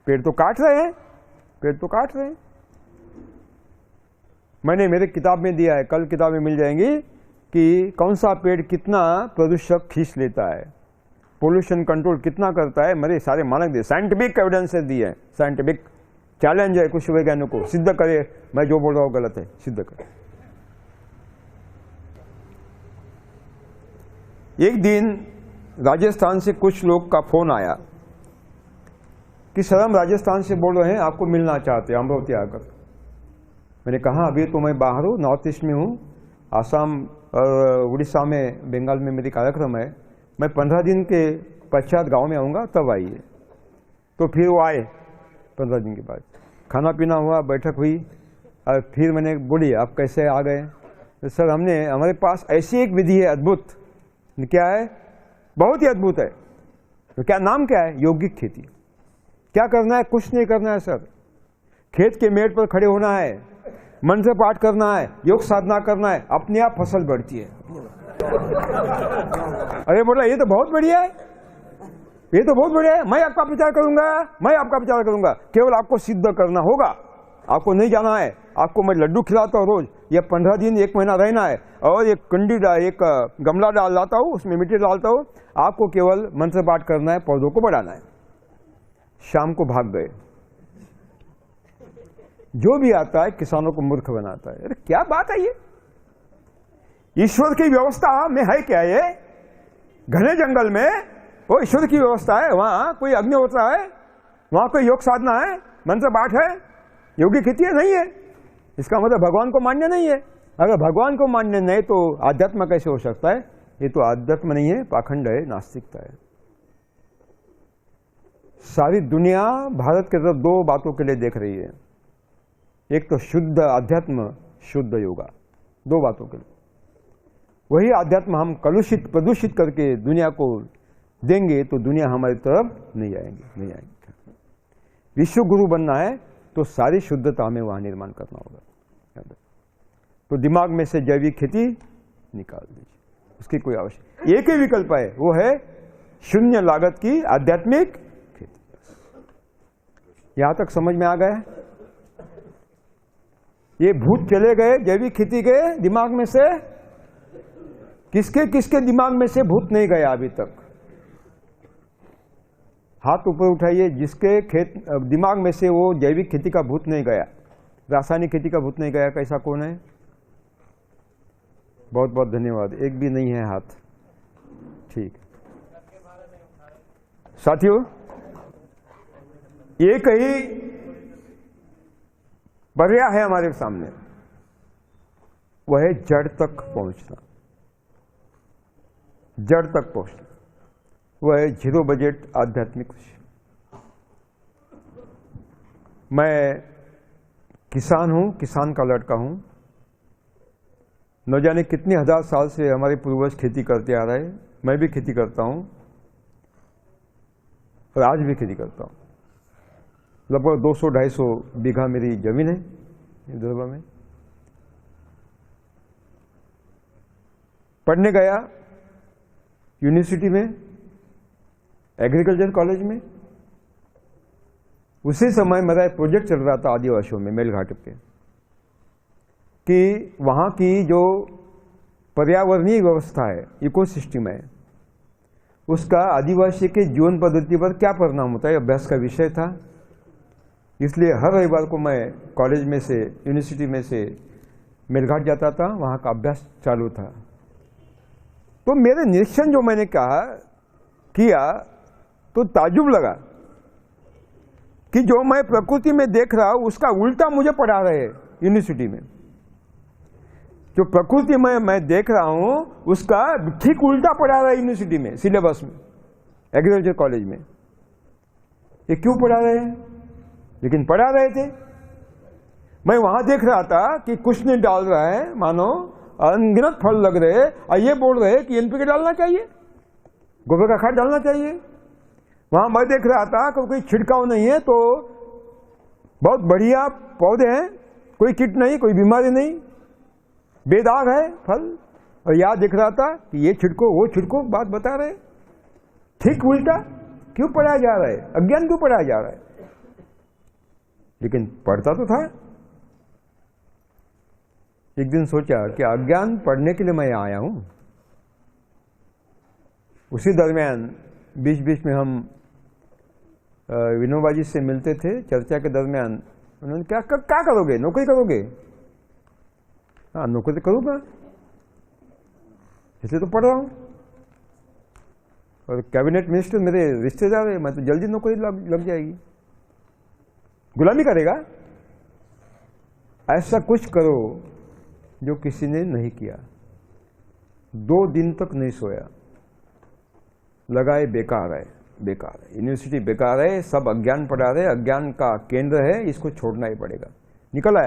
पेड़ तो काट रहे हैं, पेड़ तो काट रहे हैं। मैंने मेरे किताब में दिया है, कल किताब में मिल जाएंगी कि कौन सा पेड़ कितना प्रदूषक खींच लेता है, पोल्यूशन कंट्रोल कितना करता है। मेरे सारे मानक दिए, साइंटिफिक एविडेंसेस दिए हैं, साइंटिफिक चैलेंज है कुछ वैज्ञानिकों को, सिद्ध करे मैं जो बोल रहा हूं गलत है, सिद्ध करे। एक दिन राजस्थान से कुछ लोग का फोन आया कि सर हम राजस्थान से बोल रहे हैं, आपको मिलना चाहते हैं अमरावती आकर। मैंने कहा अभी तो मैं बाहर हूँ, नॉर्थ ईस्ट में हूँ, आसाम और उड़ीसा में, बंगाल में मेरी कार्यक्रम है, मैं 15 दिन के पश्चात गांव में आऊँगा, तब आइए। तो फिर वो आए 15 दिन के बाद, खाना पीना हुआ, बैठक हुई, और फिर मैंने बोली आप कैसे आ गए? तो सर हमारे पास ऐसी एक विधि है अद्भुत। क्या है? बहुत ही अद्भुत है। तो क्या नाम क्या है? यौगिक खेती। क्या करना है? कुछ नहीं करना है सर, खेत के मेड़ पर खड़े होना है, मंत्र पाठ करना है, योग साधना करना है, अपने आप फसल बढ़ती है। अरे बोला ये तो बहुत बढ़िया है, ये तो बहुत बढ़िया है, मैं आपका प्रचार करूंगा, मैं आपका प्रचार करूंगा। केवल आपको सिद्ध करना होगा, आपको नहीं जाना है, आपको मैं लड्डू खिलाता हूँ रोज, ये 15 दिन 1 महीना रहना है, और एक एक गमला डाल लाता हूँ, उसमें मिट्टी डालता हूँ, आपको केवल मंत्र पाठ करना है, पौधों को बढ़ाना है। शाम को भाग गए। जो भी आता है किसानों को मूर्ख बनाता है। अरे क्या बात है ये? ईश्वर की व्यवस्था में है क्या? ये घने जंगल में वो ईश्वर की व्यवस्था है, वहां कोई अग्निहोत्र है, वहां कोई योग साधना है, मंत्र पाठ है, योगी खेती है? नहीं है। इसका मतलब भगवान को मान्य नहीं है। अगर भगवान को मान्य नहीं तो आध्यात्म कैसे हो सकता है? ये तो आध्यात्म नहीं है, पाखंड है, नास्तिकता है। सारी दुनिया भारत के तरफ 2 बातों के लिए देख रही है, एक तो शुद्ध आध्यात्म, शुद्ध योगा, 2 बातों के लिए। वही आध्यात्म हम कलुषित प्रदूषित करके दुनिया को देंगे तो दुनिया हमारी तरफ नहीं आएंगे। विश्व गुरु बनना है तो सारी शुद्धता में वहां निर्माण करना होगा। तो दिमाग में से जैविक खेती निकाल दीजिए, उसकी कोई आवश्यकता। एक ही विकल्प है, वो है शून्य लागत की आध्यात्मिक खेती। यहां तक समझ में आ गया? ये भूत चले गए जैविक खेती के दिमाग में से? किसके किसके दिमाग में से भूत नहीं गया अभी तक? हाथ ऊपर उठाइए जिसके दिमाग में से वो जैविक खेती का भूत नहीं गया, रासायनिक खेती का भूत नहीं गया। कैसा कौन है? बहुत बहुत धन्यवाद। एक भी नहीं है हाथ। ठीक साथियों, एक ही पर्याय है हमारे सामने, वह है जड़ तक पहुंचना। जड़ तक पहुंचना वह है 0 बजट आध्यात्मिक कृषि। मैं किसान हूं, किसान का लड़का हूं। न जाने कितने 1000 साल से हमारे पूर्वज खेती करते आ रहे, मैं भी खेती करता हूं और आज भी खेती करता हूं। लगभग 200-250 बीघा मेरी जमीन है विदर्भ में। पढ़ने गया यूनिवर्सिटी में, एग्रीकल्चर कॉलेज में, उसी समय मेरा एक प्रोजेक्ट चल रहा था आदिवासियों में मेलघाट पे, कि वहाँ की जो पर्यावरणीय व्यवस्था है, इकोसिस्टम है, उसका आदिवासी के जीवन पद्धति पर क्या परिणाम होता है, अभ्यास का विषय था। इसलिए हर रविवार को मैं कॉलेज में से, यूनिवर्सिटी में से मेलघाट जाता था, वहाँ का अभ्यास चालू था। तो मेरे निरीक्षण जो मैंने किया तो ताज्जुब लगा कि जो मैं प्रकृति में देख रहा हूँ उसका उल्टा मुझे पढ़ा रहे यूनिवर्सिटी में। जो प्रकृति में मैं देख रहा हूँ उसका ठीक उल्टा पढ़ा रहा है यूनिवर्सिटी में, सिलेबस में, एग्रीकल्चर कॉलेज में। ये क्यों पढ़ा रहे हैं? लेकिन पढ़ा रहे थे। मैं वहां देख रहा था कि कुछ नहीं डाल रहा है, मानो अनगिनत फल लग रहे, और ये बोल रहे कि एनपीके डालना चाहिए, गोबर का खाद डालना चाहिए। वहां मैं देख रहा था कि कोई छिड़काव नहीं है, तो बहुत बढ़िया पौधे हैं, कोई कीट नहीं, कोई बीमारी नहीं, बेदाग है फल। और याद दिख रहा था कि ये छिड़को, वो छिड़को, बात बता रहे। ठीक उल्टा क्यों पढ़ाया जा रहा है? अज्ञान क्यों पढ़ाया जा रहा है? लेकिन पढ़ता तो था। एक दिन सोचा कि अज्ञान पढ़ने के लिए मैं आया हूं। उसी दरमियान बीच बीच में हम विनोबा जी से मिलते थे। चर्चा के दरमियान उन्होंने क्या करोगे? नौकरी करोगे? हाँ, नौकरी करूंगा, इसलिए तो पढ़ रहा हूं। और कैबिनेट मिनिस्टर मेरे रिश्तेदार है, मैं तो जल्दी नौकरी लग जाएगी। गुलामी करेगा? ऐसा कुछ करो जो किसी ने नहीं किया। 2 दिन तक नहीं सोया, लगाए बेकार है, बेकार है, यूनिवर्सिटी बेकार है, सब अज्ञान पढ़ा रहे, अज्ञान का केंद्र है, इसको छोड़ना ही पड़ेगा। निकल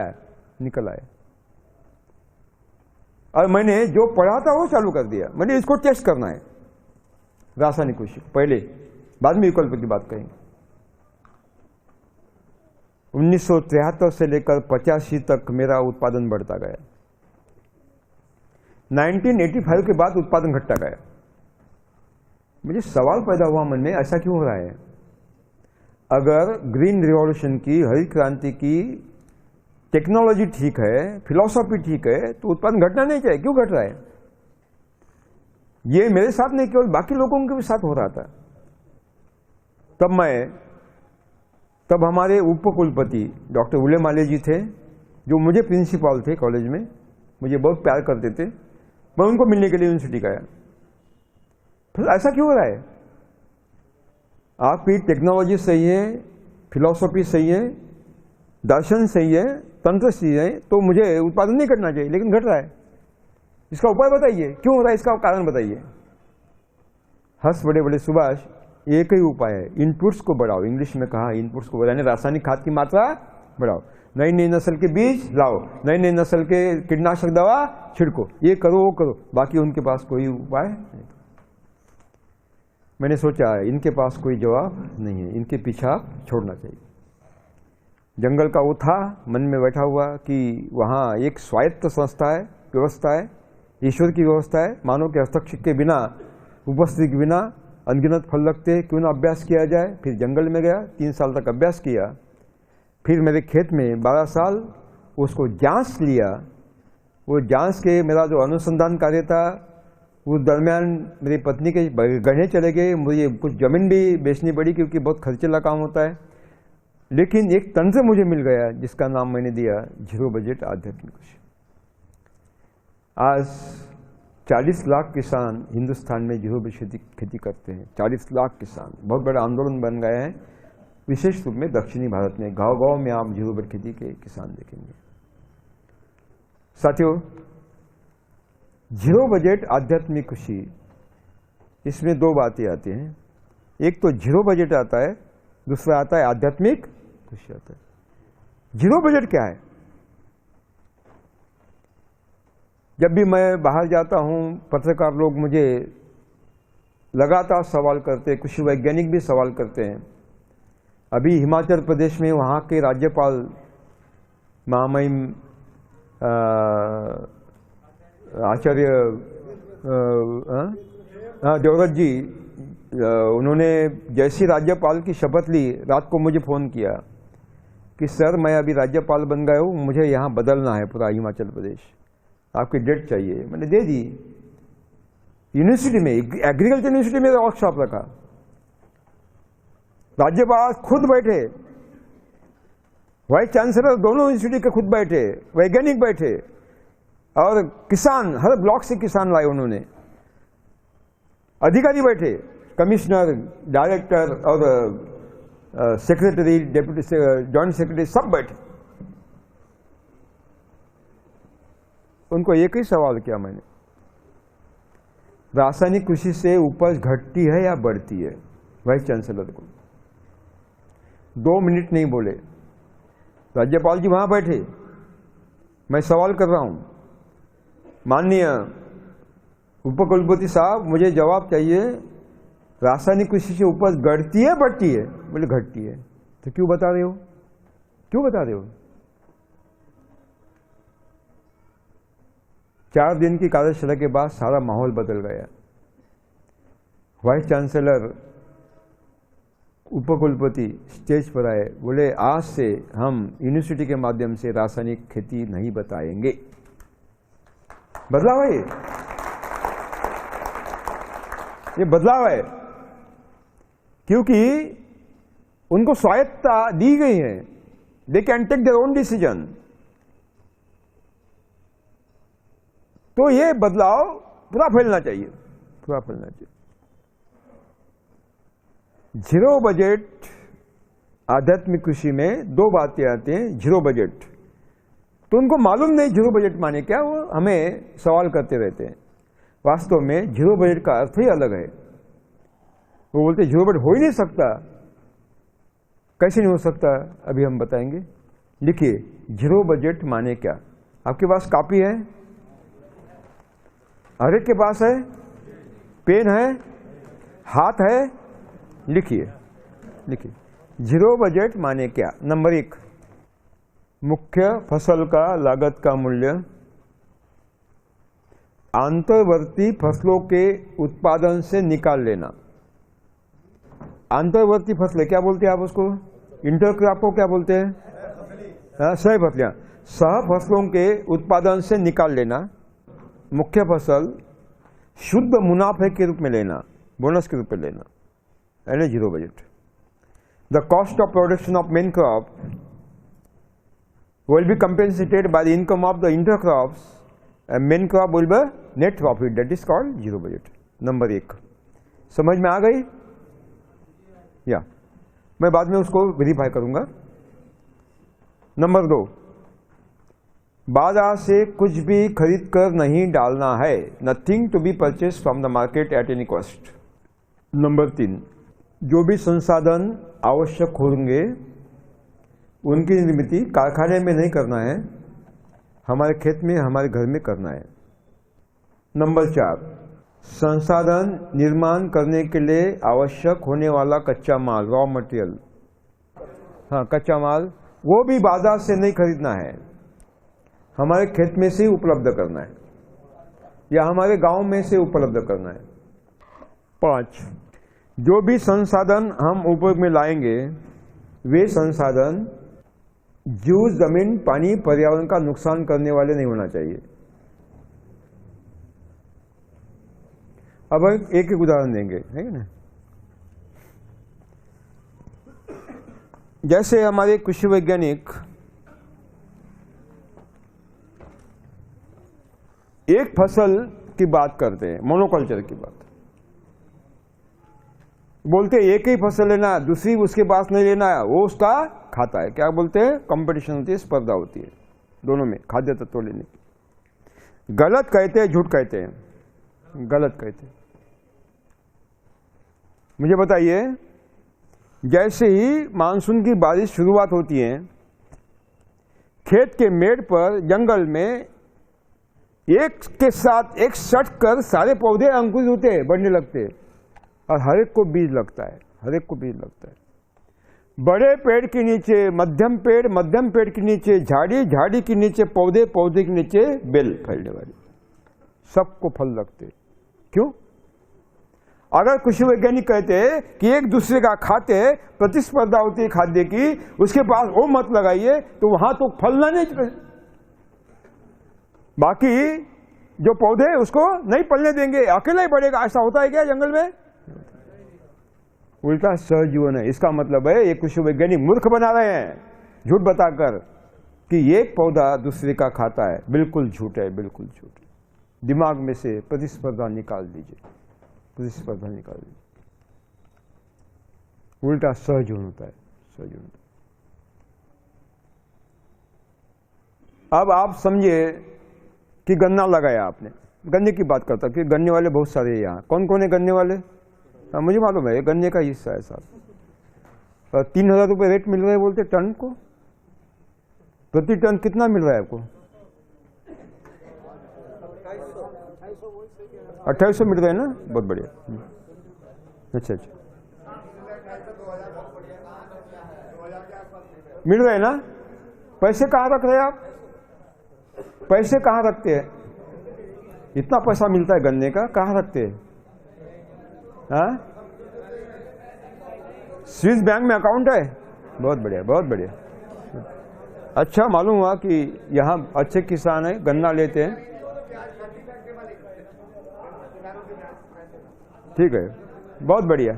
आया। और मैंने जो पढ़ा था वो चालू कर दिया। मैंने इसको टेस्ट करना है, रासायनिक कृषि पहले, बाद में विकल्प की बात करेंगे। 1973 से लेकर 85 तक मेरा उत्पादन बढ़ता गया। 1985 के बाद उत्पादन घटता गया। मुझे सवाल पैदा हुआ मन में, ऐसा क्यों हो रहा है? अगर ग्रीन रिवॉल्यूशन की, हरित क्रांति की टेक्नोलॉजी ठीक है, फिलॉसफी ठीक है, तो उत्पादन घटना नहीं चाहिए, क्यों घट रहा है? ये मेरे साथ नहीं, केवल बाकी लोगों के भी साथ हो रहा था। तब हमारे उपकुलपति डॉक्टर उले माले जी थे, जो मुझे प्रिंसिपल थे कॉलेज में, मुझे बहुत प्यार करते थे। मैं उनको मिलने के लिए यूनिवर्सिटी गया। फिर ऐसा क्यों हो रहा है? आपकी टेक्नोलॉजी सही है, फिलॉसफी सही है, दर्शन सही है, तंत्र सही है, तो मुझे उत्पादन नहीं करना चाहिए, लेकिन घट रहा है। इसका उपाय बताइए, क्यों हो रहा है, इसका कारण बताइए। हंस बड़े बड़े सुभाष, एक ही उपाय है, इनपुट्स को बढ़ाओ। इंग्लिश में कहा इनपुट्स को बढ़ाने, रासायनिक खाद की मात्रा बढ़ाओ, नई नई नस्ल के बीज लाओ, नई नई नस्ल के कीटनाशक दवा छिड़को, ये करो वो करो, बाकी उनके पास कोई उपाय नहीं। मैंने सोचा इनके पास कोई जवाब नहीं है, इनके पीछा छोड़ना चाहिए। जंगल का वो था, मन में बैठा हुआ कि वहाँ एक स्वायत्त संस्था है, व्यवस्था है, ईश्वर की व्यवस्था है, मानव के हस्तक्षेप के बिना, उपस्थिति के बिना अनगिनत फल लगते, क्यों ना अभ्यास किया जाए। फिर जंगल में गया, 3 साल तक अभ्यास किया। फिर मेरे खेत में 12 साल उसको जांच लिया। वो जांच के मेरा जो अनुसंधान कार्य था, उस दरमियान मेरी पत्नी के गहने चले गए, मुझे कुछ जमीन भी बेचनी पड़ी क्योंकि बहुत खर्चीला काम होता है। लेकिन एक तंत्र मुझे मिल गया जिसका नाम मैंने दिया जीरो बजट आध्यात्मिक कृषि। आज 40 लाख किसान हिंदुस्तान में जीरो बजट खेती करते हैं। 40 लाख किसान, बहुत बड़ा आंदोलन बन गए हैं। विशेष रूप में दक्षिणी भारत में गांव गांव में आप जीरो बजट खेती के किसान देखेंगे। साथियों, जीरो बजट आध्यात्मिक कृषि, इसमें 2 बातें आती हैं। एक तो जीरो बजट आता है, दूसरा आता है आध्यात्मिक कृषि आता है। जीरो बजट क्या है? जब भी मैं बाहर जाता हूं, पत्रकार लोग मुझे लगातार सवाल करते हैं, कृषि वैज्ञानिक भी सवाल करते हैं। अभी हिमाचल प्रदेश में वहाँ के राज्यपाल महामहिम आचार्य देवव्रत जी, उन्होंने जैसी राज्यपाल की शपथ ली, रात को मुझे फ़ोन किया कि सर मैं अभी राज्यपाल बन गया हूँ, मुझे यहाँ बदलना है पूरा हिमाचल प्रदेश, आपकी डेट चाहिए। मैंने दे दी। यूनिवर्सिटी में, एग्रीकल्चर यूनिवर्सिटी में वर्कशॉप रखा, राज्यपाल खुद बैठे, वाइस चांसलर दोनों यूनिवर्सिटी के खुद बैठे, वैज्ञानिक बैठे, और किसान, हर ब्लॉक से किसान लाए उन्होंने, अधिकारी बैठे, कमिश्नर, डायरेक्टर और सेक्रेटरी, डेप्यूटी जॉइंट सेक्रेटरी, सब बैठे। उनको एक ही सवाल किया मैंने, रासायनिक कृषि से उपज घटती है या बढ़ती है? वाइस चांसलर को 2 मिनट नहीं बोले। राज्यपाल जी वहां बैठे, मैं सवाल कर रहा हूं, माननीय उपकुलपति साहब मुझे जवाब चाहिए, रासायनिक कृषि से उपज घटती है बढ़ती है? बोले घटती है। तो क्यों बता रहे हो, क्यों बता रहे हो? 4 दिन की कार्यशाला के बाद सारा माहौल बदल गया। वाइस चांसलर, उपकुलपति स्टेज पर आए, बोले आज से हम यूनिवर्सिटी के माध्यम से रासायनिक खेती नहीं बताएंगे। बदलाव है ये बदलाव है, क्योंकि उनको स्वायत्तता दी गई है, they can take their own decision. तो ये बदलाव पूरा फैलना चाहिए, पूरा फैलना चाहिए। जीरो बजट आध्यात्मिक कृषि में 2 बातें आती हैं। जीरो बजट, तो उनको मालूम नहीं जीरो बजट माने क्या, वो हमें सवाल करते रहते हैं। वास्तव में जीरो बजट का अर्थ ही अलग है। वो बोलते जीरो बजट हो ही नहीं सकता। कैसे नहीं हो सकता, अभी हम बताएंगे। लिखिए, जीरो बजट माने क्या। आपके पास कॉपी है, हर एक के पास है, पेन है, हाथ है, लिखिए लिखिए। जीरो बजट माने क्या। नंबर 1, मुख्य फसल का लागत का मूल्य अंतर्वर्ती फसलों के उत्पादन से निकाल लेना। अंतर्वर्ती फसलें क्या बोलते हैं आप उसको? इंटरक्रॉप को क्या बोलते हैं? सह फसलें। सह फसलों के उत्पादन से निकाल लेना। मुख्य फसल शुद्ध मुनाफे के रूप में लेना, बोनस के रूप में लेना, यानी zero budget. The cost of production of main crop will be compensated by the income of the intercrops, and main crop will be net profit, that is called zero budget. Number 1 समझ में आ गई? या मैं बाद में उसको verify करूंगा। Number 2, बाजार से कुछ भी खरीद कर नहीं डालना है, nothing to be purchase from the market at any cost. Number 3, जो भी संसाधन आवश्यक होंगे उनकी निर्मित कारखाने में नहीं करना है, हमारे खेत में, हमारे घर में करना है। नंबर 4, संसाधन निर्माण करने के लिए आवश्यक होने वाला कच्चा माल, रॉ मटेरियल, हाँ कच्चा माल, वो भी बाजार से नहीं खरीदना है, हमारे खेत में से उपलब्ध करना है या हमारे गांव में से उपलब्ध करना है। 5, जो भी संसाधन हम उपयोग में लाएंगे वे संसाधन जीव, जमीन, पानी, पर्यावरण का नुकसान करने वाले नहीं होना चाहिए। अब एक उदाहरण देंगे, है ना। जैसे हमारे कृषि वैज्ञानिक एक फसल की बात करते हैं, मोनोकल्चर की बात, बोलते हैं एक ही फसल लेना, दूसरी उसके पास नहीं लेना है, वो उसका खाता है। क्या बोलते हैं? कंपटीशन होती है, स्पर्धा होती है दोनों में खाद्य तत्व लेने की। गलत कहते हैं, झूठ कहते हैं? गलत कहते हैं। मुझे बताइए, जैसे ही मानसून की बारिश शुरुआत होती है, खेत के मेड़ पर, जंगल में एक के साथ एक सट कर सारे पौधे अंकुरित होते हैं, बढ़ने लगते हैं, और हर एक को बीज लगता है, हर एक को बीज लगता है। बड़े पेड़ के नीचे मध्यम पेड़, मध्यम पेड़ के नीचे झाड़ी, झाड़ी के नीचे पौधे, पौधे के नीचे बेल फैलने वाली, सबको फल लगते। क्यों? अगर कृषि वैज्ञानिक कहते हैं कि एक दूसरे का खाते प्रतिस्पर्धा होती है खाद्य की, उसके पास वो मत लगाइए, तो वहां तो फलना नहीं, बाकी जो पौधे उसको नहीं पलने देंगे, अकेला ही बढ़ेगा। ऐसा होता है क्या जंगल में? उल्टा सहजीवन है। इसका मतलब है ये कृषि वैज्ञानिक मूर्ख बना रहे हैं झूठ बताकर कि एक पौधा दूसरे का खाता है। बिल्कुल झूठ है, बिल्कुल झूठ। दिमाग में से प्रतिस्पर्धा निकाल दीजिए, प्रतिस्पर्धा निकाल दीजिए। उल्टा सहजीवन होता है, सहजीवन। अब आप समझिए कि गन्ना लगाया आपने, गन्ने की बात करता कि गन्ने वाले बहुत सारे हैं यहाँ। कौन कौन है गन्ने वाले? मुझे मालूम है, गन्ने का हिस्सा है साहब। 3,000 रुपये रेट मिल रहा है बोलते टन को। प्रति टन कितना मिल रहा है आपको? 2800 मिल रहा है ना, बहुत बढ़िया। अच्छा अच्छा, मिल रहा है ना। पैसे कहाँ रख रहे हैं आप? पैसे कहाँ रखते हैं? इतना पैसा मिलता है गन्ने का, कहाँ रखते हैं? हाँ, स्विस बैंक में अकाउंट है। बहुत बढ़िया, बहुत बढ़िया। अच्छा, मालूम हुआ कि यहाँ अच्छे किसान है, गन्ना लेते हैं। ठीक है, बहुत बढ़िया।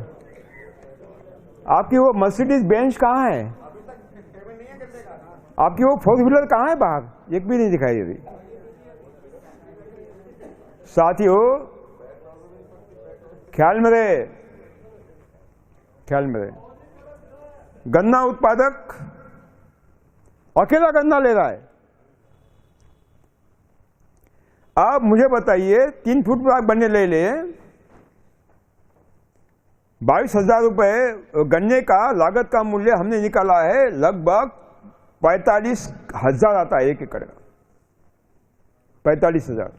आपकी वो मर्सिडीज बेंच कहाँ है? आपकी वो 4 व्हीलर कहाँ है? बाहर एक भी नहीं दिखाई दे रही। साथियों, ख्याल में रहे, ख्याल में रहे। गन्ना उत्पादक अकेला गन्ना ले रहा है। अब मुझे बताइए, 3 फुट पर गन्ने ले ले, 22,000 रुपये गन्ने का लागत का मूल्य हमने निकाला है, लगभग 45,000 आता है 1 एकड़ का। 45,000।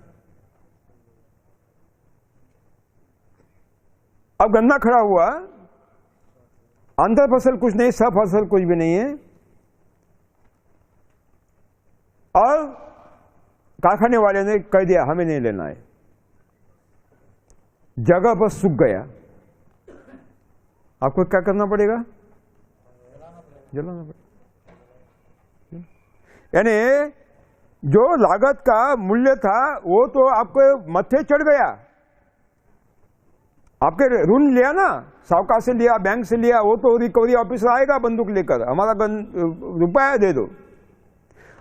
अब गन्ना खड़ा हुआ, अंतर फसल कुछ नहीं, सब फसल कुछ भी नहीं है, और कारखाने वाले ने कह दिया हमें नहीं लेना है, जगह पर सूख गया। आपको क्या करना पड़ेगा? जलाना पड़ेगा। यानी जो लागत का मूल्य था वो तो आपको मत्थे चढ़ गया। आपके ऋण लिया ना, साहूकार से लिया, बैंक से लिया, वो तो रिकवरी ऑफिसर आएगा बंदूक लेकर, हमारा रुपया दे दो।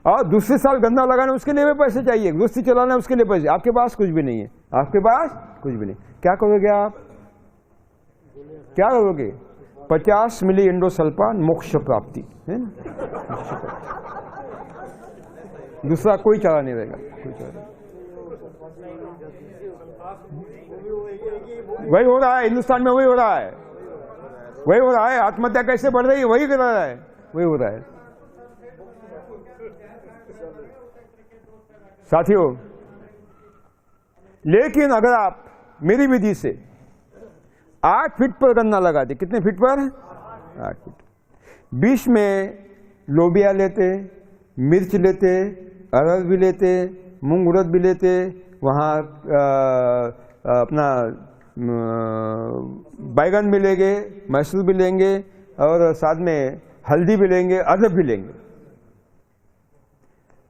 और दूसरे साल गन्ना लगाने उसके लिए भी पैसे चाहिए, गृहस्थी चलाना उसके लिए पैसे। आपके पास कुछ भी नहीं है, आपके पास कुछ भी नहीं। क्या करोगे आप? क्या करोगे? 50 मिली एंडोसल्फान मोक्ष प्राप्ति है ना, दूसरा कोई चारा नहीं रहेगा, कोई चारा नहीं। वही हो रहा है हिंदुस्तान में, वही हो रहा है, वही हो रहा है। आत्महत्या कैसे बढ़ रही है, वही कर रहा है, वही हो रहा है। साथियों, लेकिन अगर आप मेरी विधि से 8 फीट पर गन्ना लगाते, कितने फीट पर? 8 फीट। 20 में लोबिया लेते, मिर्च लेते, अरहर भी लेते, मूंग उड़द भी लेते, वहाँ अपना बैगन भी लेंगे, मसूर भी लेंगे, और साथ में हल्दी भी लेंगे, अदरक भी लेंगे।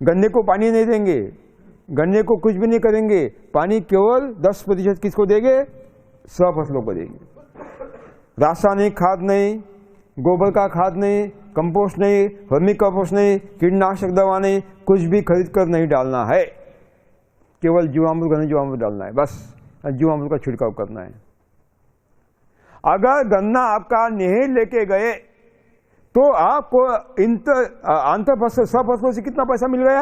गन्ने को पानी नहीं देंगे, गन्ने को कुछ भी नहीं करेंगे, पानी केवल 10% किसको देंगे? सब फसलों को देंगे। रासायनिक खाद नहीं, गोबर का खाद नहीं, कंपोस्ट नहीं, वर्मी कंपोस्ट नहीं, कीटनाशक दवा नहीं, कुछ भी खरीद कर नहीं डालना है। केवल जीवामृत, घन जीवामृत डालना है, बस जीवामृत का छिड़काव करना है। अगर गन्ना आपका नहीं लेके गए तो आपको अंतर फसल, सब फसलों से कितना पैसा मिल गया?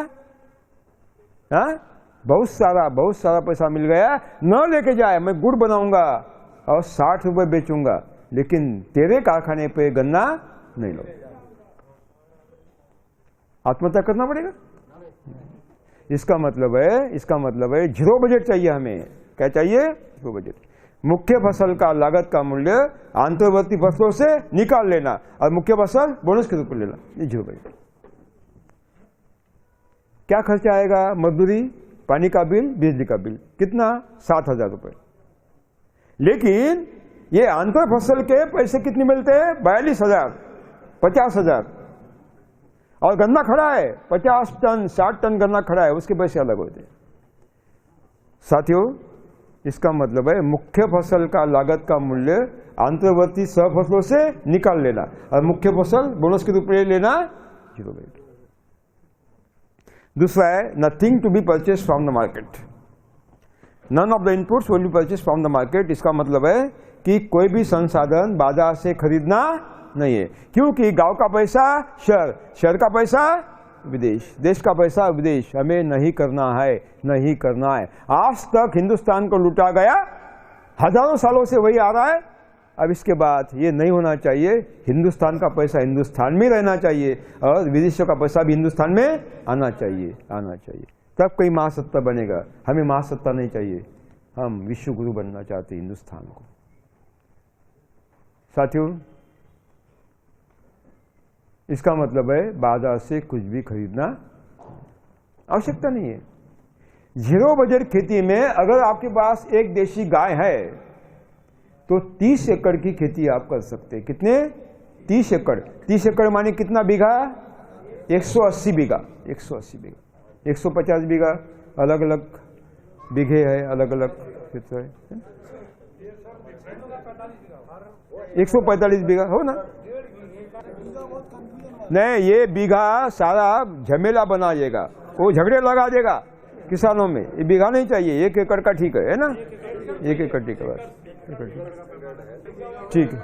हाँ, बहुत सारा पैसा मिल गया। न लेके जाए, मैं गुड़ बनाऊंगा और 60 रुपए बेचूंगा, लेकिन तेरे कारखाने पे गन्ना नहीं लो, आत्महत्या करना पड़ेगा। इसका मतलब है 0 बजट चाहिए हमें। क्या चाहिए? 0 बजट। मुख्य फसल का लागत का मूल्य अंतर्वर्ती फसलों से निकाल लेना और मुख्य फसल बोनस के रूप में लेना, ये 0 बजट। क्या खर्चा आएगा? मजदूरी, पानी का बिल, बिजली का बिल, कितना? 7,000 रुपए। लेकिन ये अंतर फसल के पैसे कितने मिलते हैं? 42,000, 50,000। और गन्ना खड़ा है 50 टन 60 टन गन्ना खड़ा है, उसके पैसे अलग होते हैं। साथियों, इसका मतलब है मुख्य फसल का लागत का मूल्य अंतर्वर्ती सह फसलों से निकाल लेना और मुख्य फसल बोनस के रूप में लेना 0 रेट। दूसरा है nothing to be purchase from the market, none of the inputs will be purchase from the market. इसका मतलब है कि कोई भी संसाधन बाजार से खरीदना नहीं है, क्योंकि गांव का पैसा शहर, शहर का पैसा विदेश, देश का पैसा विदेश, हमें नहीं करना है, नहीं करना है। आज तक हिंदुस्तान को लूटा गया, हजारों सालों से वही आ रहा है। अब इसके बाद ये नहीं होना चाहिए। हिंदुस्तान का पैसा हिंदुस्तान में रहना चाहिए और विदेशों का पैसा भी हिंदुस्तान में आना चाहिए, आना चाहिए। तब कोई महासत्ता बनेगा। हमें महासत्ता नहीं चाहिए, हम विश्व गुरु बनना चाहते हैं हिंदुस्तान को। साथियों, इसका मतलब है बाजार से कुछ भी खरीदना आवश्यकता नहीं है। जीरो बजट खेती में अगर आपके पास एक देशी गाय है तो 30 एकड़ की खेती आप कर सकते हैं। कितने? 30 एकड़। 30 एकड़ माने कितना बीघा? 180 बीघा, 180 बीघा, 150 बीघा, अलग अलग बीघे है, अलग अलग क्षेत्र है। 145 बीघा हो ना? नहीं, ये बीघा सारा झमेला बना देगा, वो झगड़े लगा देगा किसानों में। ये बीघा नहीं चाहिए, 1 एकड़ का ठीक है ना? 1 एकड़ ठीक है, बस ठीक है,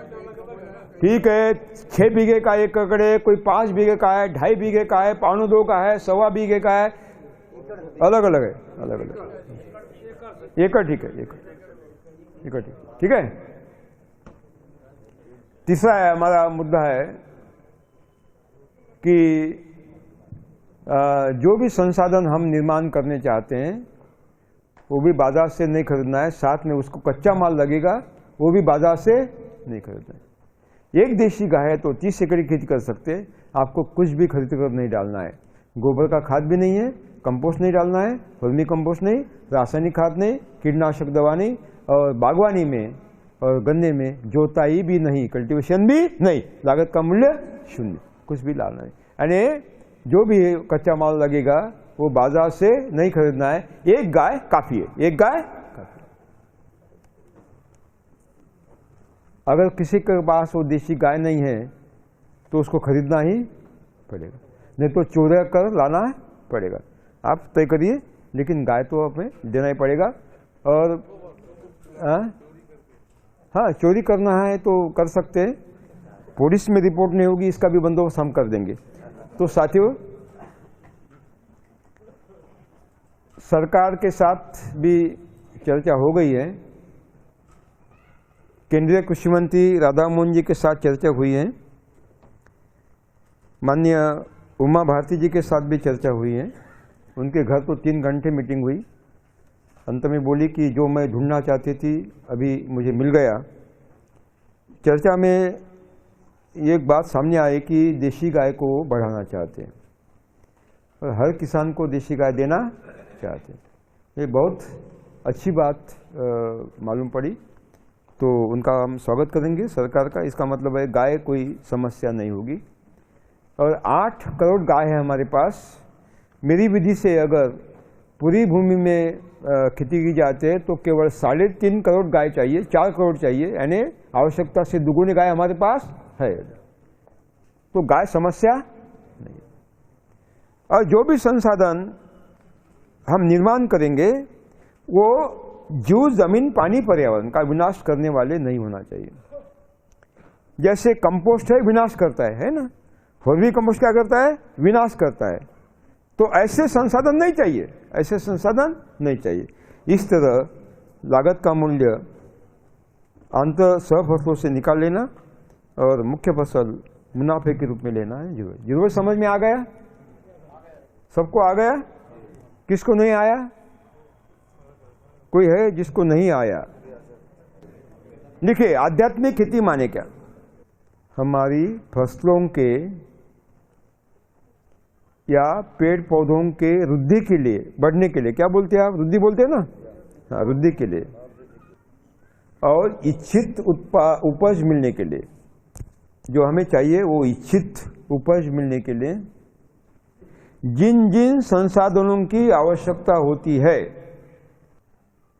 ठीक है। 6 बीघे का 1 एकड़ है, कोई 5 बीघे का है, 2.5 बीघे का है, 1.25 का है, 1.25 बीघे का है, अलग अलग है, अलग अलग। एकड़ ठीक है, एकड़ ठीक है। तीसरा है हमारा मुद्दा है कि जो भी संसाधन हम निर्माण करने चाहते हैं वो भी बाजार से नहीं खरीदना है, साथ में उसको कच्चा माल लगेगा वो भी बाजार से नहीं खरीदना है। एक देशी गाय है तो 30 एकड़ की खेती कर सकते हैं, आपको कुछ भी खरीद कर नहीं डालना है। गोबर का खाद भी नहीं है, कंपोस्ट नहीं डालना है, वर्मी कंपोस्ट नहीं, रासायनिक खाद नहीं, कीटनाशक दवा नहीं, और बागवानी में और गन्ने में जोताई भी नहीं, कल्टीवेशन भी नहीं, लागत का मूल्य 0, कुछ भी लाना है। यानी जो भी कच्चा माल लगेगा वो बाजार से नहीं खरीदना है। एक गाय काफी है, एक गाय काफी है। अगर किसी के पास वो देशी गाय नहीं है तो उसको खरीदना ही पड़ेगा, नहीं तो चोरी कर लाना पड़ेगा। आप तय करिए, लेकिन गाय तो हमें देना ही पड़ेगा। और हाँ, चोरी करना है तो कर सकते हैं, पुलिस में रिपोर्ट नहीं होगी, इसका भी बंदोबस्त हम कर देंगे। तो साथियों, सरकार के साथ भी चर्चा हो गई है, केंद्रीय कृषि मंत्री राधा मोहन जी के साथ चर्चा हुई है, माननीय उमा भारती जी के साथ भी चर्चा हुई है। उनके घर तो 3 घंटे मीटिंग हुई। अंत में बोली कि जो मैं ढूंढना चाहती थी अभी मुझे मिल गया। चर्चा में एक बात सामने आई कि देशी गाय को बढ़ाना चाहते हैं और हर किसान को देशी गाय देना चाहते हैं। ये बहुत अच्छी बात मालूम पड़ी, तो उनका हम स्वागत करेंगे सरकार का। इसका मतलब है गाय कोई समस्या नहीं होगी। और 8 करोड़ गाय है हमारे पास। मेरी विधि से अगर पूरी भूमि में खेती की जाती है तो केवल 3.5 करोड़ गाय चाहिए, 4 करोड़ चाहिए, यानी आवश्यकता से दुगुनी गाय हमारे पास है। तो गाय समस्या नहीं। और जो भी संसाधन हम निर्माण करेंगे वो जीव, जमीन, पानी, पर्यावरण का विनाश करने वाले नहीं होना चाहिए। जैसे कंपोस्ट है, विनाश करता है ना? वर्मी कंपोस्ट क्या करता है? विनाश करता है। तो ऐसे संसाधन नहीं चाहिए, ऐसे संसाधन नहीं चाहिए। इस तरह लागत का मूल्य अंतर सह फसलों से निकाल लेना और मुख्य फसल मुनाफे के रूप में लेना है। जरूर समझ में आ गया? सबको आ गया? किसको नहीं आया? कोई है जिसको नहीं आया? देखिए, आध्यात्मिक खेती माने क्या? हमारी फसलों के या पेड़ पौधों के वृद्धि के लिए, बढ़ने के लिए, क्या बोलते हैं आप? वृद्धि बोलते हैं ना? हाँ, वृद्धि के लिए और इच्छित उपज मिलने के लिए, जो हमें चाहिए वो इच्छित उपज मिलने के लिए जिन जिन संसाधनों की आवश्यकता होती है,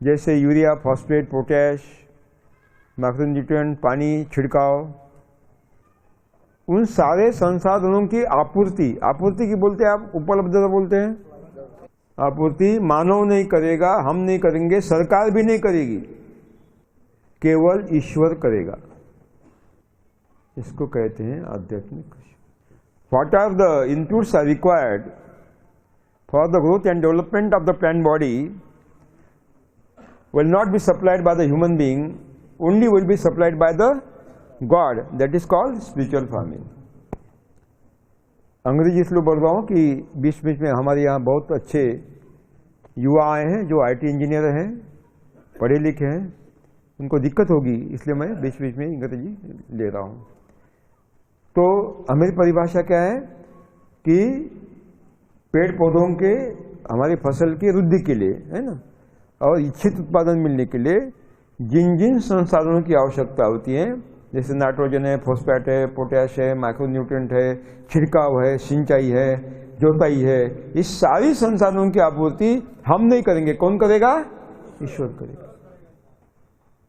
जैसे यूरिया, फॉस्फेट, पोटैश, माइक्रोन्यूट्रिएंट, पानी, छिड़काव, उन सारे संसाधनों की आपूर्ति की बोलते हैं आप, उपलब्धता बोलते हैं। आपूर्ति मानव नहीं करेगा, हम नहीं करेंगे, सरकार भी नहीं करेगी, केवल ईश्वर करेगा। इसको कहते हैं आध्यात्मिक कृषि। What are the inputs are required for the growth and development of the plant body will not be supplied by the human being, only will be supplied by the God. That is called spiritual farming. अंग्रेजी इसलिए बोल रहा हूँ कि बीच बीच में हमारे यहाँ बहुत अच्छे युवा आए हैं जो IT इंजीनियर हैं, पढ़े लिखे हैं, उनको दिक्कत होगी, इसलिए मैं बीच बीच में अंग्रेजी ले रहा हूँ। तो हमारी परिभाषा क्या है कि पेड़ पौधों के, हमारी फसल की वृद्धि के लिए, है ना, और इच्छित उत्पादन मिलने के लिए जिन जिन संसाधनों की आवश्यकता होती है, जैसे नाइट्रोजन है, फॉस्फेट है, पोटैश है, माइक्रोन्यूट्रिएंट है, छिड़काव है, सिंचाई है, जोताई है, इस सारी संसाधनों की आपूर्ति हम नहीं करेंगे, कौन करेगा? ईश्वर करेगा।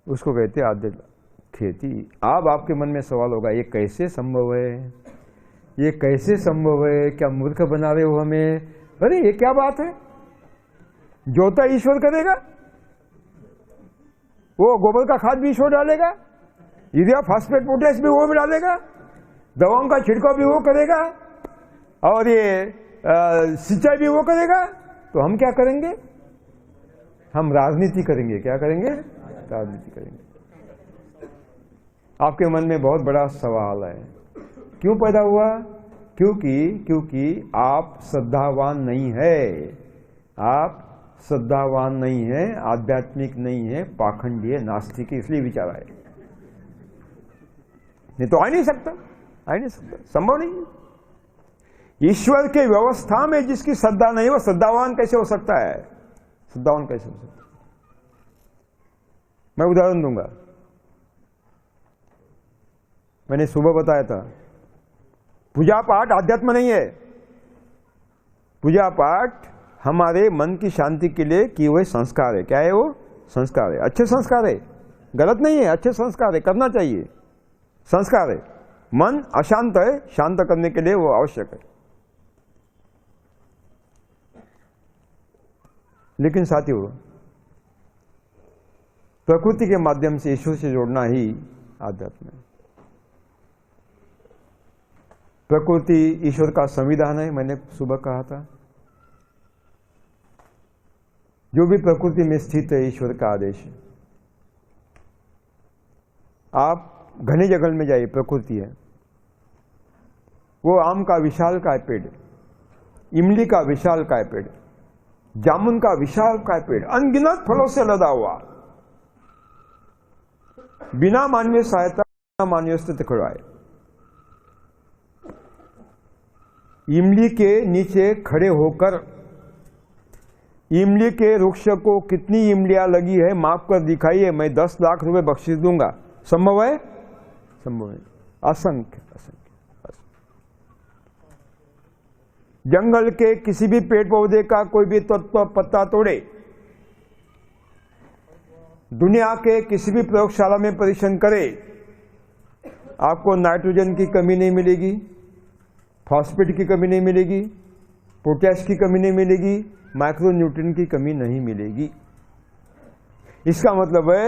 उसको कहते हैं आध्यात्मिक खेती। अब आपके मन में सवाल होगा, ये कैसे संभव है? ये कैसे संभव है? क्या मूर्ख बना रहे हो हमें? अरे ये क्या बात है? जोता ईश्वर करेगा, वो गोबर का खाद भी ईश्वर डालेगा, यूरिया, फास्फेट, पोटैश भी वो भी डालेगा, दवाओं का छिड़काव भी वो करेगा, और ये सिंचाई भी वो करेगा। तो हम क्या करेंगे? हम राजनीति करेंगे। क्या करेंगे? राजनीति करेंगे। आपके मन में बहुत बड़ा सवाल है, क्यों पैदा हुआ? क्योंकि आप श्रद्धावान नहीं है, आप श्रद्धावान नहीं है, आध्यात्मिक नहीं है, पाखंडी, नास्तिक, इसलिए विचार आए। नहीं तो आ नहीं सकता, संभव नहीं। ईश्वर के व्यवस्था में जिसकी श्रद्धा नहीं, वो श्रद्धावान कैसे हो सकता है? श्रद्धावान कैसे हो सकता है? मैं उदाहरण दूंगा। मैंने सुबह बताया था, पूजा पाठ अध्यात्म नहीं है। पूजा पाठ हमारे मन की शांति के लिए किए हुए संस्कार है। क्या है वो? संस्कार है, अच्छे संस्कार है, गलत नहीं है, अच्छे संस्कार है, करना चाहिए, संस्कार है। मन अशांत है, शांत करने के लिए वो आवश्यक है। लेकिन साथियों, प्रकृति के माध्यम से ईश्वर से जोड़ना ही आध्यात्म है। प्रकृति ईश्वर का संविधान है, मैंने सुबह कहा था। जो भी प्रकृति में स्थित है, ईश्वर का आदेश है। आप घने जंगल में जाइए, प्रकृति है, वो आम का विशाल काय पेड़, इमली का विशाल काय पेड़, जामुन का विशाल काय पेड़, अनगिनत फलों से लदा हुआ, बिना मानवीय सहायता, मानवीय अस्तित्व खड़ा है। इमली के नीचे खड़े होकर इमली के वृक्ष को कितनी इमलियां लगी है माप कर दिखाइए, मैं 10 लाख रुपए बख्शीश दूंगा। संभव है? संभव है। असंख्य असंख्य। जंगल के किसी भी पेड़ पौधे का कोई भी तत्व पत्ता तोड़े, दुनिया के किसी भी प्रयोगशाला में परीक्षण करे, आपको नाइट्रोजन की कमी नहीं मिलेगी, फॉस्फेट की कमी नहीं मिलेगी, पोटैश की कमी नहीं मिलेगी, माइक्रोन्यूट्रिएंट की कमी नहीं मिलेगी। इसका मतलब है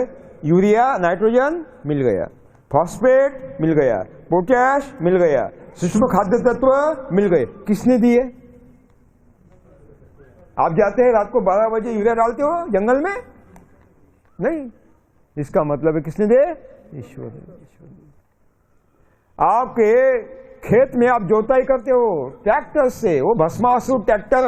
यूरिया, नाइट्रोजन मिल गया, फॉस्फेट मिल गया, पोटैश मिल गया, सूक्ष्म खाद्य तत्व मिल गए। किसने दिए? आप जाते हैं रात को 12 बजे यूरिया डालते हो जंगल में? नहीं। इसका मतलब है किसने दिए? ईश्वर ने। आपके खेत में आप जोताई करते हो ट्रैक्टर से, वो भस्मासुर ट्रैक्टर,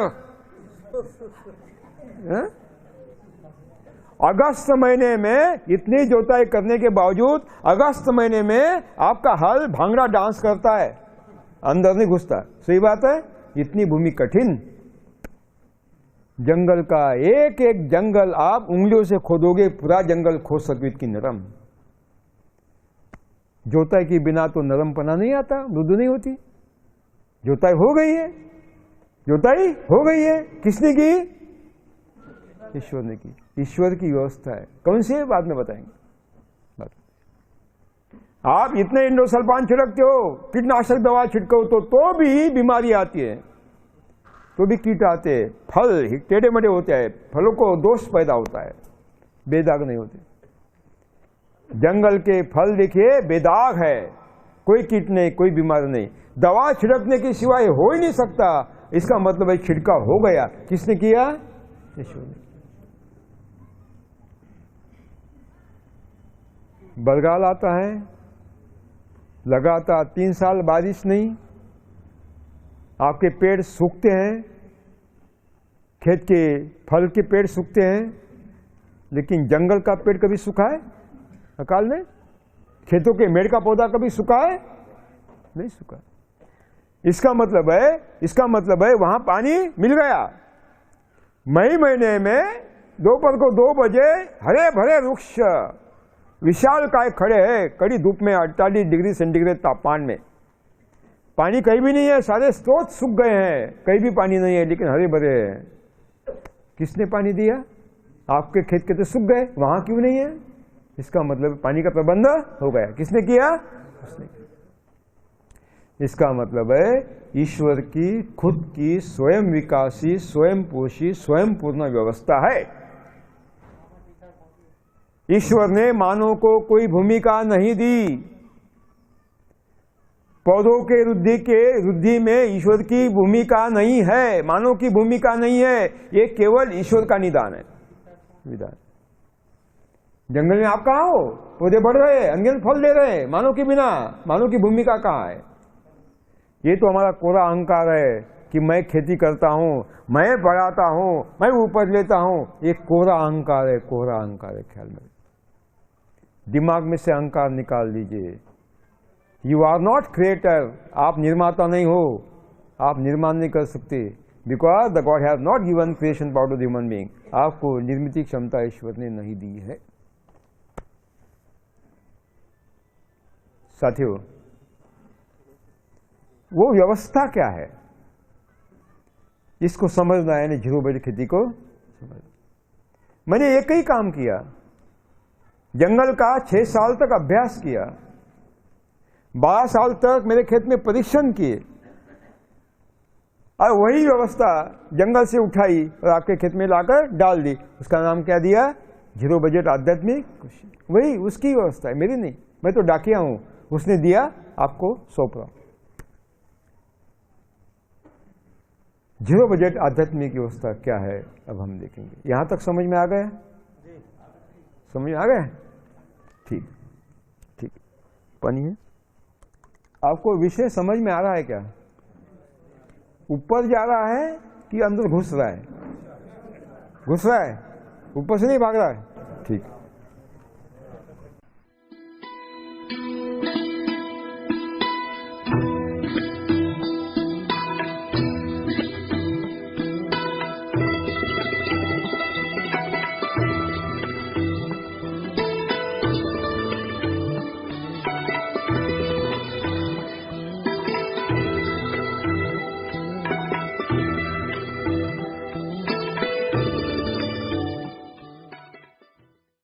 अगस्त महीने में इतनी जोताई करने के बावजूद अगस्त महीने में आपका हल भांगड़ा डांस करता है, अंदर नहीं घुसता। सही बात है? इतनी भूमि कठिन, जंगल का एक एक जंगल आप उंगलियों से खोदोगे, पूरा जंगल खोद सकते इतनी नरम। जोताई के बिना तो नरम पना नहीं आता, मृदु नहीं होती। जोताई हो गई है, जोताई हो गई है, किसने की? ईश्वर ने की। ईश्वर की व्यवस्था है। कौन सी है बाद में बताएंगे। आप इतने इंडोसल्फान छिड़कते हो, कीटनाशक दवा छिड़को तो भी बीमारी आती है, तो भी कीट आते हैं, फल टेढ़े मेढ़े होते हैं, फलों को दोष पैदा होता है, बेदाग नहीं होते। जंगल के फल देखिए बेदाग है, कोई कीट नहीं, कोई बीमारी नहीं। दवा छिड़कने के सिवाय हो ही नहीं सकता। इसका मतलब है छिड़काव हो गया। किसने किया? ईश्वर ने। बरगाल आता है, लगातार 3 साल बारिश नहीं, आपके पेड़ सूखते हैं, खेत के फल के पेड़ सूखते हैं, लेकिन जंगल का पेड़ कभी सूखा है अकाल में? खेतों के मेड़ का पौधा कभी सूखा है? नहीं सूखा। इसका मतलब है वहां पानी मिल गया। मई महीने में दोपहर को 2 बजे हरे भरे वृक्ष विशाल काय खड़े हैं कड़ी धूप में 48 डिग्री सेंटीग्रेड तापमान में। पानी कहीं भी नहीं है, सारे स्रोत सूख गए हैं, कहीं भी पानी नहीं है, लेकिन हरे भरे हैं। किसने पानी दिया? आपके खेत के तो सूख गए, वहां क्यों नहीं है? इसका मतलब पानी का प्रबंध हो गया। किसने किया? उसने किया। इसका मतलब है ईश्वर की खुद की स्वयं विकासी, स्वयं पोषी, स्वयं पूर्ण व्यवस्था है। ईश्वर ने मानव को कोई भूमिका नहीं दी। पौधों के वृद्धि में ईश्वर की भूमिका नहीं है, मानव की भूमिका नहीं है। ये केवल ईश्वर का निदान है, विधान। जंगल में आप कहाँ हो? पौधे बढ़ रहे हैं, अनगिनत फल दे रहे हैं, मानव के बिना। मानव की भूमिका कहाँ है? ये तो हमारा कोरा अहंकार है कि मैं खेती करता हूं, मैं बढ़ाता हूं, मैं उपज लेता हूं। ये कोरा अहंकार है, कोरा अहंकार है। ख्याल में दिमाग में से अहंकार निकाल दीजिए। You are not creator. आप निर्माता नहीं हो, आप निर्माण नहीं कर सकते, because the god has not given creation power to the human being. आपको निर्मित क्षमता ईश्वर ने नहीं दी है। साथियों, वो व्यवस्था क्या है, इसको समझना है। जीरो बजट खेती को समझना। मैंने एक ही काम किया, जंगल का 6 साल तक अभ्यास किया, 12 साल तक मेरे खेत में परीक्षण किए, और वही व्यवस्था जंगल से उठाई और आपके खेत में लाकर डाल दी। उसका नाम क्या दिया? जीरो बजट आध्यात्मिक कृषि। वही उसकी व्यवस्था है, मेरी नहीं। मैं तो डाकिया हूं, उसने दिया, आपको सौंप रहा। जीरो बजट आध्यात्मिक व्यवस्था क्या है, अब हम देखेंगे। यहां तक समझ में आ गया? समझ में आ गया? ठीक ठीक। पानी है? आपको विषय समझ में आ रहा है क्या? ऊपर जा रहा है कि अंदर घुस रहा है? घुस रहा है, ऊपर से नहीं भाग रहा है। ठीक।